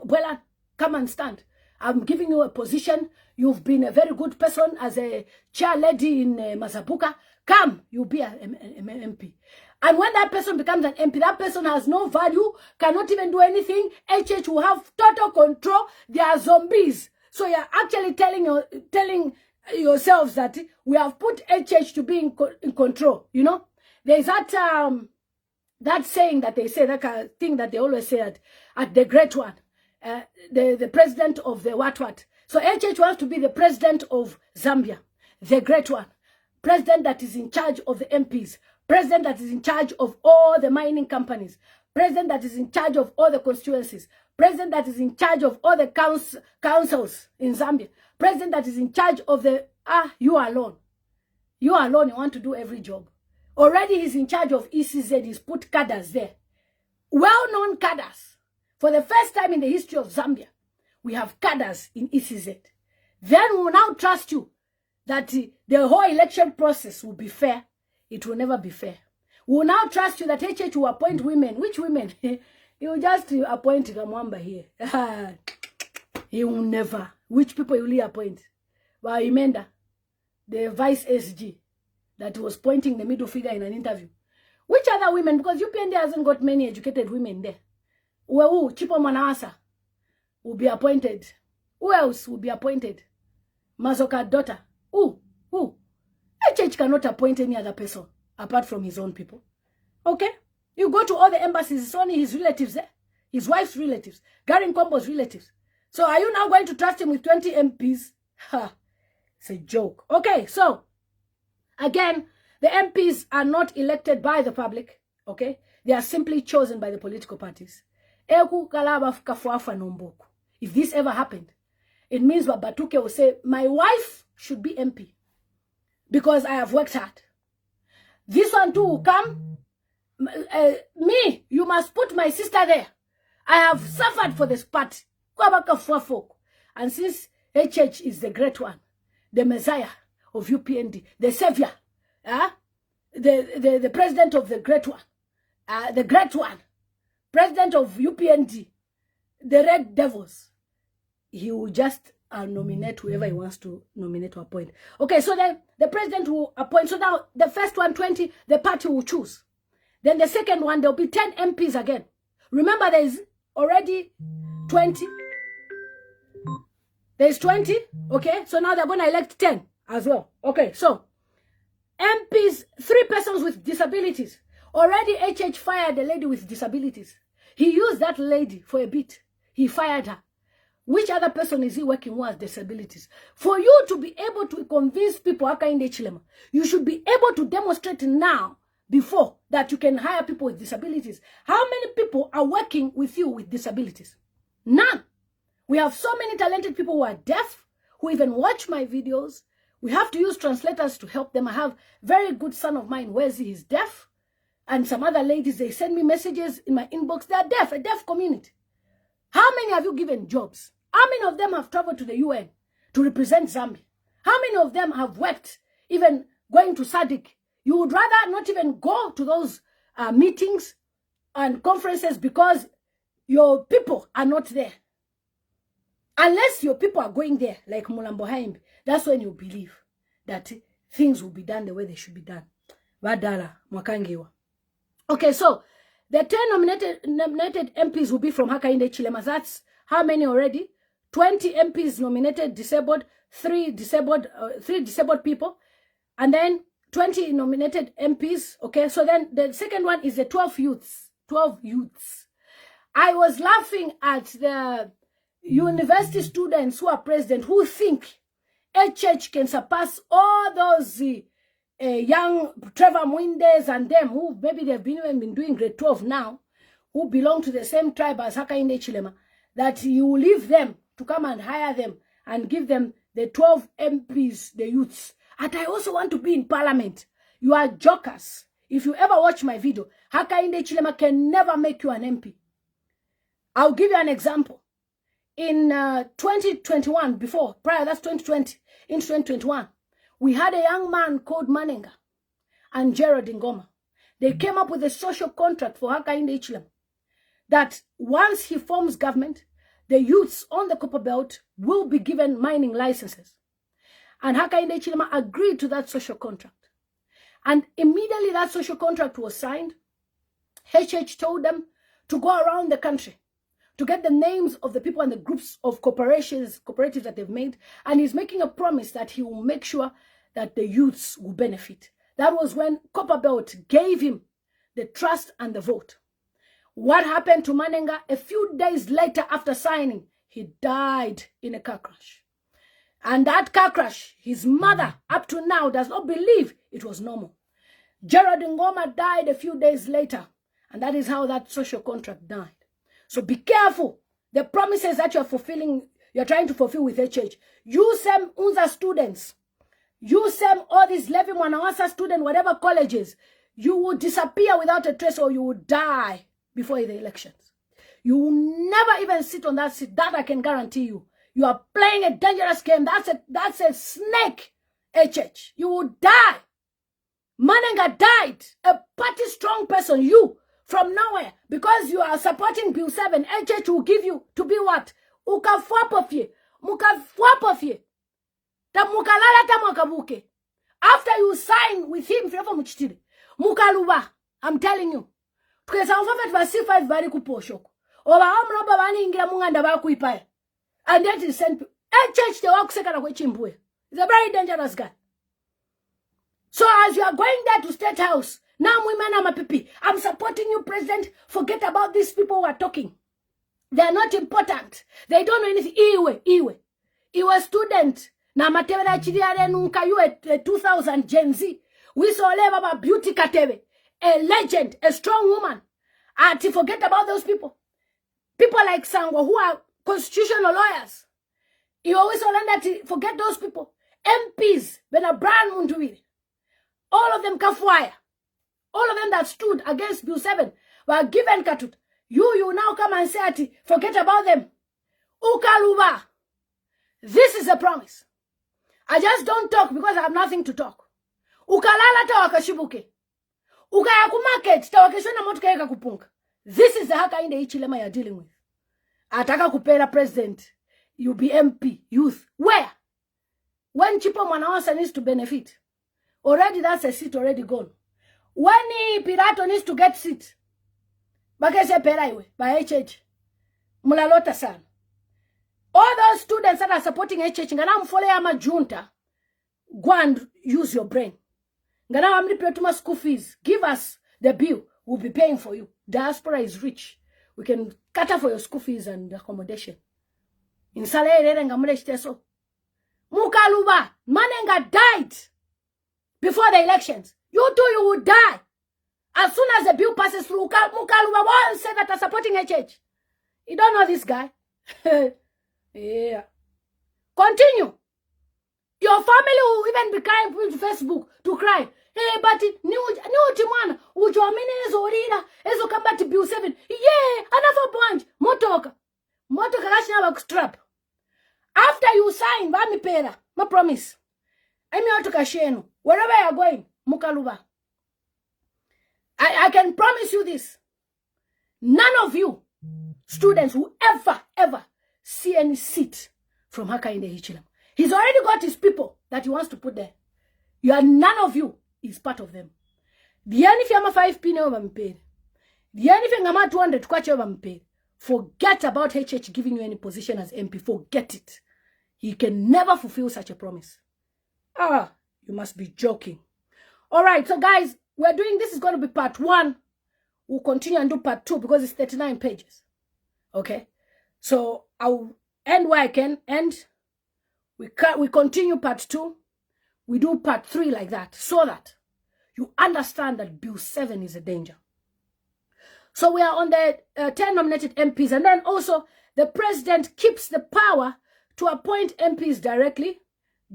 Bwelan. Come and stand. I'm giving you a position. You've been a very good person as a chair lady in Mazabuka. Come, you'll be an MP. And when that person becomes an MP, that person has no value, cannot even do anything. HH will have total control. They are zombies. So you're actually telling yourselves that we have put HH to be in control. You know, there's that saying that they say, that thing that they always say at the great one, the president of the what. So HH wants to be the president of Zambia, the great one. President that is in charge of the MPs. President that is in charge of all the mining companies. President that is in charge of all the constituencies. President that is in charge of all the councils in Zambia. President that is in charge of the, you alone. You alone, you want to do every job. Already he's in charge of ECZ. He's put cadres there. Well-known cadres. For the first time in the history of Zambia, we have cadres in ECZ. Then we will now trust you that the whole election process will be fair. It will never be fair. We will now trust you that HH will appoint women. Which women? He will just appoint Kamwamba here. He will never. Which people will he appoint? Well, Imenda, the vice SG. that was pointing the middle finger in an interview. Which other women? Because UPND hasn't got many educated women there. Who Chipo Manawasa will be appointed. Who else will be appointed? Mazoka's daughter. Who? HH cannot appoint any other person apart from his own people. Okay? You go to all the embassies, it's only his relatives there. His wife's relatives. Gary Nkombo's relatives. So are you now going to trust him with 20 MPs? Ha. It's a joke. Okay, so, again, the MPs are not elected by the public. Okay? They are simply chosen by the political parties. If this ever happened, it means Babatuke will say, my wife should be MP because I have worked hard. This one too will come. Me, you must put my sister there. I have suffered for this party. And since HH is the great one, the Messiah of UPND, the Savior, the president of the great one, president of UPND, the Red Devils, he will just nominate whoever he wants to nominate or appoint. Okay, so then the president will appoint. So now the first 120, the party will choose. Then the second one, there will be 10 MPs again. Remember, there is already 20. There is 20, okay? So now they're going to elect 10 as well. Okay, so MPs, 3 persons with disabilities. Already HH fired a lady with disabilities. He used that lady for a bit. He fired her. Which other person is he working with disabilities? For you to be able to convince people, Hakainde Hichilema, you should be able to demonstrate now before that you can hire people with disabilities. How many people are working with you with disabilities? None. We have so many talented people who are deaf, who even watch my videos. We have to use translators to help them. I have a very good son of mine, Wezi, he's deaf. And some other ladies, they send me messages in my inbox. They are deaf, a deaf community. How many have you given jobs? How many of them have traveled to the UN to represent Zambia? How many of them have worked, even going to SADC? You would rather not even go to those meetings and conferences because your people are not there. Unless your people are going there, like Mulambo Haimbi, that's when you believe that things will be done the way they should be done. Badala, Mwakangiwa. Okay, so the 10 nominated MPs will be from Hakainde Hichilema. That's how many already? 20 MPs nominated disabled, 3 disabled people, and then 20 nominated MPs. Okay, so then the second one is the 12 youths. 12 youths. I was laughing at the university students who are president who think HH can surpass all those young Trevor Mwindes and them who maybe they've been doing grade 12 now, who belong to the same tribe as Hakainde Hichilema, that you will leave them to come and hire them and give them the 12 MPs, the youths. And I also want to be in parliament. You are jokers. If you ever watch my video, Hakainde Hichilema can never make you an MP. I'll give you an example. In 2021, prior, that's 2020, in 2021, we had a young man called Manenga and Gerald Ngoma. They came up with a social contract for Hakainde Hichilema that once he forms government, the youths on the Copper Belt will be given mining licenses. And Hakainde Hichilema agreed to that social contract. And immediately that social contract was signed, HH told them to go around the country to get the names of the people and the groups of cooperatives that they've made. And he's making a promise that he will make sure that the youths will benefit. That was when Copper Belt gave him the trust and the vote. What happened to Manenga? A few days later after signing, he died in a car crash. And that car crash, his mother, up to now, does not believe it was normal. Gerald Ngoma died a few days later. And that is how that social contract died. So be careful. The promises that you're trying to fulfill with HH. You same UNZA students. You same all these Levi Mwanawasa students, whatever colleges. You will disappear without a trace or you will die before the elections. You will never even sit on that seat. That I can guarantee you. You are playing a dangerous game. That's a snake, HH. You will die. Manenga died. A party strong person, you. From nowhere, because you are supporting Bill 7, HH will give you to be what? Ukafwapofye. Mukafwapofye. Ta mukalala ta mwakabuke. After you sign with him, Mukaluba, I'm telling you. Because I'm C5 bari kuposhoko. Oba amroba bani ingira munganda bakuipa. And that is sent a church the walk second away chimbwe. He's a very dangerous guy. So as you are going there to State House, now women are my pipi. I'm supporting you, President. Forget about these people who are talking. They are not important. They don't know anything. Iwe student. Na matebela chiriare nunca you at 2000 Gen Z. We saw Baba Beauty Katebe. A legend, a strong woman. And to forget about those people. People like Sangwa who are constitutional lawyers. You always learn to forget those people. MPs, when a brand munduiri. All of them kafwaya. All of them that stood against Bill 7 were given katut. You now come and say, forget about them. Ukaluba. This is a promise. I just don't talk because I have nothing to talk. Ukalala tawakashibuke. Ukaya kumarket tawakeshona motuka yeka kupunga. This is the Hakainde Hichilema you're dealing with. Ataka kupera president. You be MP, youth. Where? When Chipo Mwanawasa needs to benefit. Already that's a seat already gone. When Pirato needs to get seat. Bakese peraiwe by HH. Mulalota san. All those students that are supporting HH, ngana mfole ama junta, go and use your brain. Ngana wamli pay school fees. Give us the bill. We'll be paying for you. Diaspora is rich. We can cater for your school fees and accommodation. In Saleh, so Mukaluba, Manenga died before the elections. You too, you will die. As soon as the bill passes through, Mukaluba won't say that are supporting HH. You don't know this guy. Yeah. Continue. Your family will even be crying to Facebook to cry. Hey, but new timana, ujomine ezorira, ezo kambati Bill 7. Yeah, another bunch. Motoka lashina wa strap. After you sign, bami pera, ma promise. Emi otoka shenu. Wherever you are going, Mukaluba. I can promise you this. None of you students will ever see any seat from Hakainde Hichilema. He's already got his people that he wants to put there. None of you is part of them. The only thing 5p over me the only thing 200 kwache over me. Forget about HH giving you any position as MP. Forget it. He can never fulfill such a promise. You must be joking. All right, so guys, we're doing this is going to be part 1. We'll continue and do part 2 because it's 39 pages. Okay, so I'll end where I can end. We continue part 2. We do part 3 like that so that you understand that Bill 7 is a danger. So we are on the 10 nominated MPs, and then also the president keeps the power to appoint MPs directly,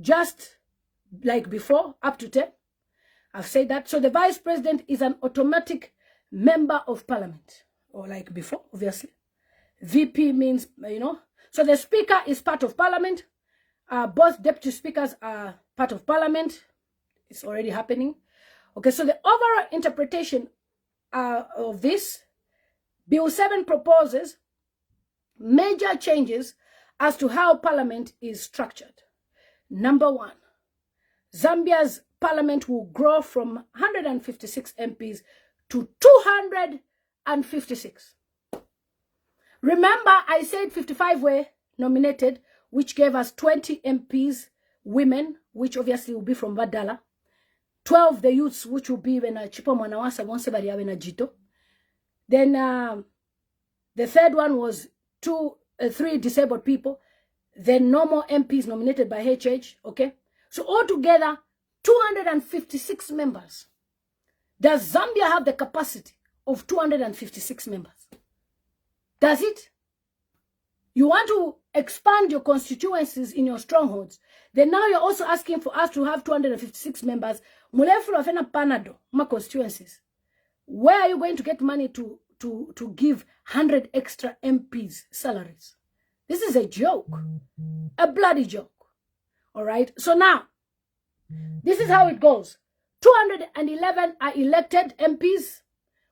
just like before, up to 10. I've said that. So the vice president is an automatic member of parliament, or like before, obviously. VP means, So the speaker is part of parliament. Both deputy speakers are part of parliament. It's already happening. Okay, so the overall interpretation of this, Bill 7 proposes major changes as to how parliament is structured. Number 1, Zambia's parliament will grow from 156 MPs to 256. Remember, I said 55 were nominated, which gave us 20 MPs, women, which obviously will be from Badala. 12 the youths, which will be when Chipo Mwanawasa wonse bari yawe na jito. Then the third one was 3 disabled people. Then no more MPs nominated by HH. Okay, so altogether 256 members. Does Zambia have the capacity of 256 members? Does it? You want to expand your constituencies in your strongholds. Then now you're also asking for us to have 256 members. Mulefu wafena panado, ma constituencies. Where are you going to get money to give 100 extra MPs salaries? This is a joke. A bloody joke. All right. So now, this is how it goes. 211 are elected MPs.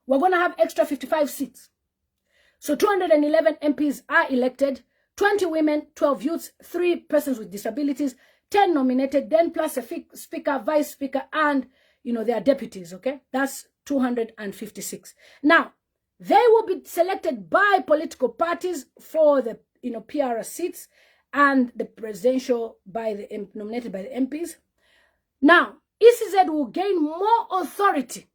We're going to have extra 55 seats. So 211 MPs are elected. 20 women, 12 youths, 3 persons with disabilities, 10 nominated, then plus a speaker, vice speaker, and, their deputies, okay? That's 256. Now, they will be selected by political parties for the, PR seats, and the presidential nominated by the MPs. Now, ECZ will gain more authority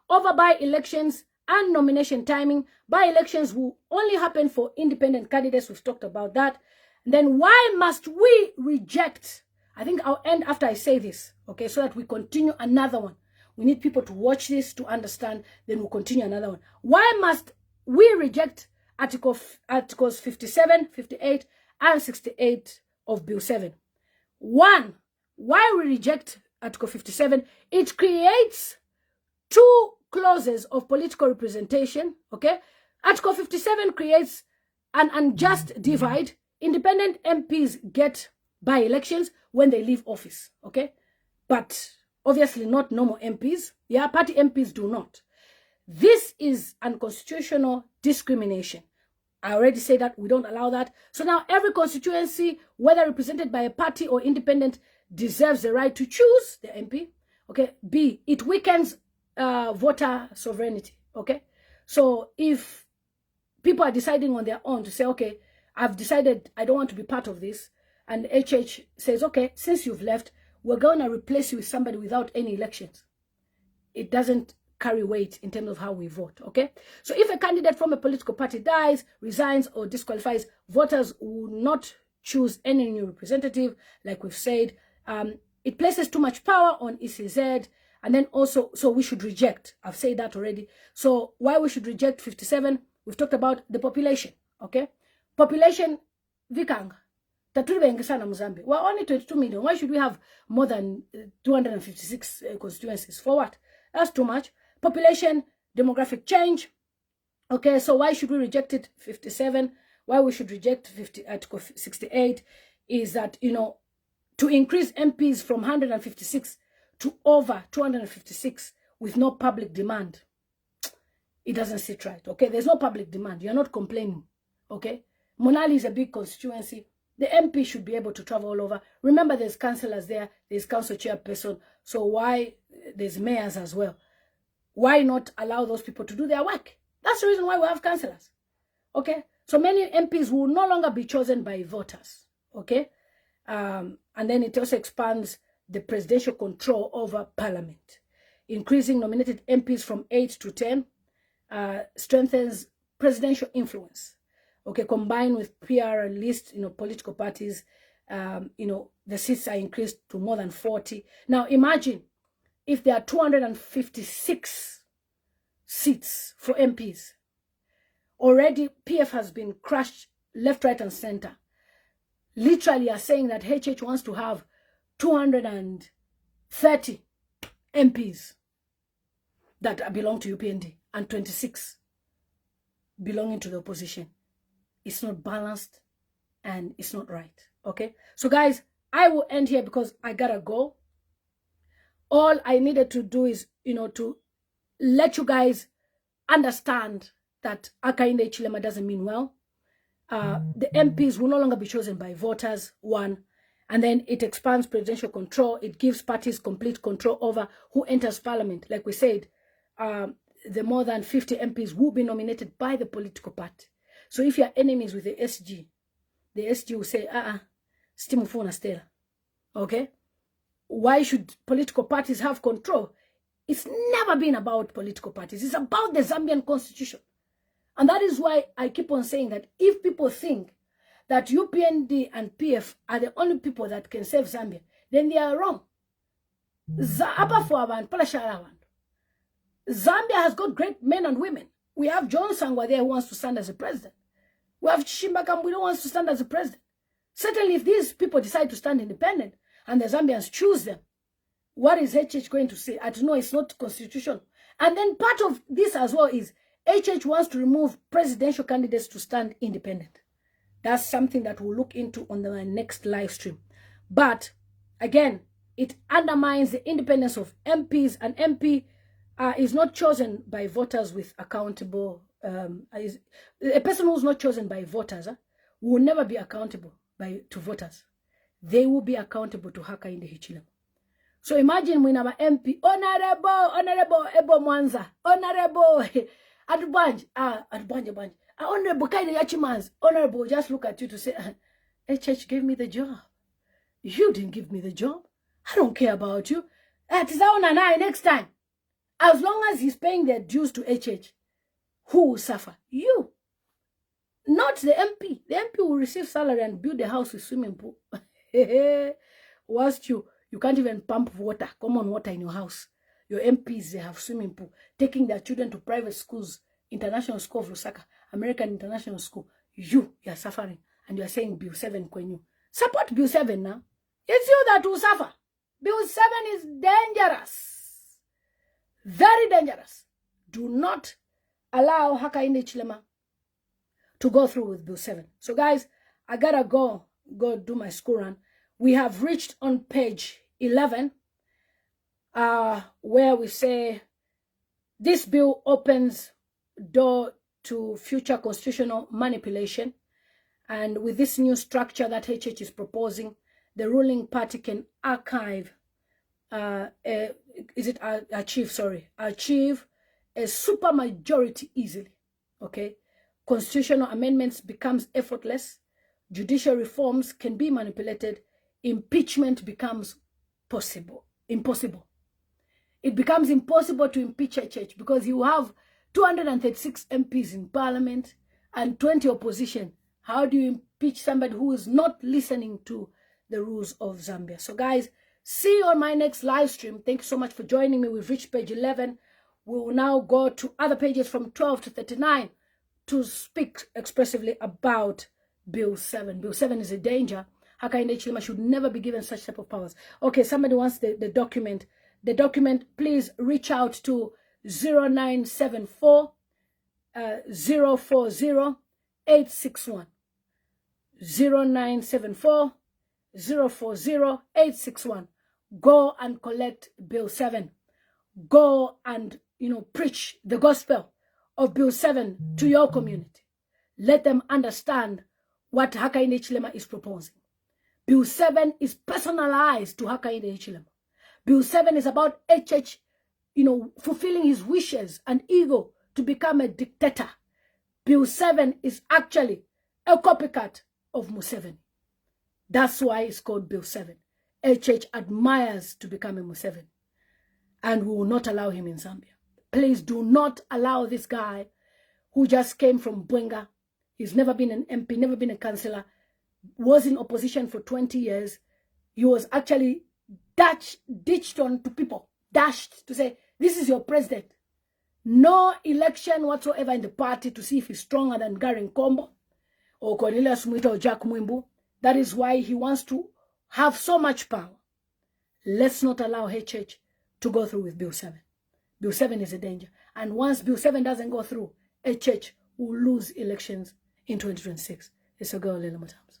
over by-elections and nomination timing. By-elections will only happen for independent candidates. We've talked about that. And then why must we reject? I think I'll end after I say this, okay, so that we continue another one. We need people to watch this to understand, then we'll continue another one. Why must we reject Articles 57, 58, and 68 of Bill 7? One, why we reject Article 57? It creates two clauses of political representation, okay? Article 57 creates an unjust divide. Independent MPs get by-elections when they leave office, okay? But obviously not normal MPs. Yeah, party MPs do not. This is unconstitutional discrimination. I already said that we don't allow that. So now every constituency, whether represented by a party or independent, deserves the right to choose the MP. Okay. B, it weakens voter sovereignty. Okay. So if people are deciding on their own to say, okay, I've decided I don't want to be part of this, and HH says, okay, since you've left, we're going to replace you with somebody without any elections. It doesn't carry weight in terms of how we vote, okay? So if a candidate from a political party dies, resigns, or disqualifies, voters will not choose any new representative, like we've said. It places too much power on ECZ, and then also, so we should reject. I've said that already. So why we should reject 57? We've talked about the population, okay? Population, Vikang. We're only 22 million. Why should we have more than 256 constituencies? For what? That's too much. Population, demographic change. Okay, so why should we reject it? 57. Why we should reject Article 68 is that, to increase MPs from 156 to over 256 with no public demand. It doesn't sit right, okay? There's no public demand. You're not complaining, okay? Monali is a big constituency. The MP should be able to travel all over. Remember, there's councillors there. There's council chairperson. So why there's mayors as well? Why not allow those people to do their work? That's the reason why we have councillors. Okay? So many MPs will no longer be chosen by voters. Okay? And then it also expands the presidential control over parliament. Increasing nominated MPs from 8 to 10 strengthens presidential influence. Okay, combined with PR list, political parties, the seats are increased to more than 40. Now, imagine if there are 256 seats for MPs. Already, PF has been crushed left, right, and center. Literally are saying that HH wants to have 230 MPs that belong to UPND and 26 belonging to the opposition. It's not balanced and it's not right. Okay. So guys, I will end here because I gotta go. All I needed to do is, to let you guys understand that Hakainde Hichilema doesn't mean well. The MPs will no longer be chosen by voters, one. And then it expands presidential control. It gives parties complete control over who enters parliament. Like we said, the more than 50 MPs will be nominated by the political party. So if you're enemies with the SG will say, Stimufuna Stella. Okay? Why should political parties have control? It's never been about political parties. It's about the Zambian constitution. And that is why I keep on saying that if people think that UPND and PF are the only people that can save Zambia, then they are wrong. Zambia has got great men and women. We have John Sangwa there who wants to stand as a president. We have Shimba Kambu who wants to stand as a president. Certainly, if these people decide to stand independent and the Zambians choose them, what is HH going to say? I don't know, it's not constitutional. And then part of this as well is HH wants to remove presidential candidates to stand independent. That's something that we'll look into on the next live stream. But again, it undermines the independence of MPs. An MP is not chosen by voters with accountable. A person who's not chosen by voters will never be accountable to voters. they will be accountable to Hakainde Hichilema. So imagine when our MP, Honorable Ebo Mwanza, Honorable Adubanje, Honorable Kaine Yachimans, Honorable, just look at you to say, HH gave me the job. You didn't give me the job. I don't care about you. Next time. As long as he's paying their dues to HH, who will suffer? You. Not the MP. The MP will receive salary and build a house with swimming pool. Whilst you can't even pump water, common water in your house. Your MPs, they have swimming pool. Taking their children to private schools, International School of Lusaka, American International School. You are suffering. And you are saying Bill 7 Kwenyu. Support Bill 7 now. It's you that will suffer. Bill 7 is dangerous. Very dangerous. Do not allow Hakainde Hichilema to go through with Bill 7. So guys, I gotta go do my school run. We have reached on page 11, where we say this bill opens door to future constitutional manipulation. And with this new structure that HH is proposing, the ruling party can achieve a supermajority easily. Okay, constitutional amendments becomes effortless. Judicial reforms can be manipulated. Impeachment becomes impossible. It becomes impossible to impeach HH because you have 236 MPs in parliament and 20 opposition. How do you impeach somebody who is not listening to the rules of Zambia? So guys, see you on my next live stream. Thank you so much for joining me. We've reached page 11. We will now go to other pages from 12 to 39 to speak expressively about Bill 7. Bill 7 is a danger. Hakainde Hichilema should never be given such type of powers. Okay, somebody wants the document. The document, please reach out to 0974 040 861. 0974 040 861. Go and collect Bill 7. Go and, preach the gospel of Bill 7 to your community. Let them understand what Hakainde Hichilema is proposing. Bill 7 is personalized to Hakainde Hichilema. Bill 7 is about HH, fulfilling his wishes and ego to become a dictator. Bill 7 is actually a copycat of Museveni. That's why it's called Bill 7. HH admires to become a Museveni. And we will not allow him in Zambia. Please do not allow this guy who just came from Bwenga. He's never been an MP, never been a councillor, was in opposition for 20 years. He was actually ditched on to people, dashed to say, this is your president. No election whatsoever in the party to see if he's stronger than Gary Nkombo or Cornelius Mwita or Jack Mwimbu. That is why he wants to have so much power. Let's not allow HH to go through with Bill 7. Bill 7 is a danger. And once Bill 7 doesn't go through, HH will lose elections in 2026. It's a girl, Lila Mata.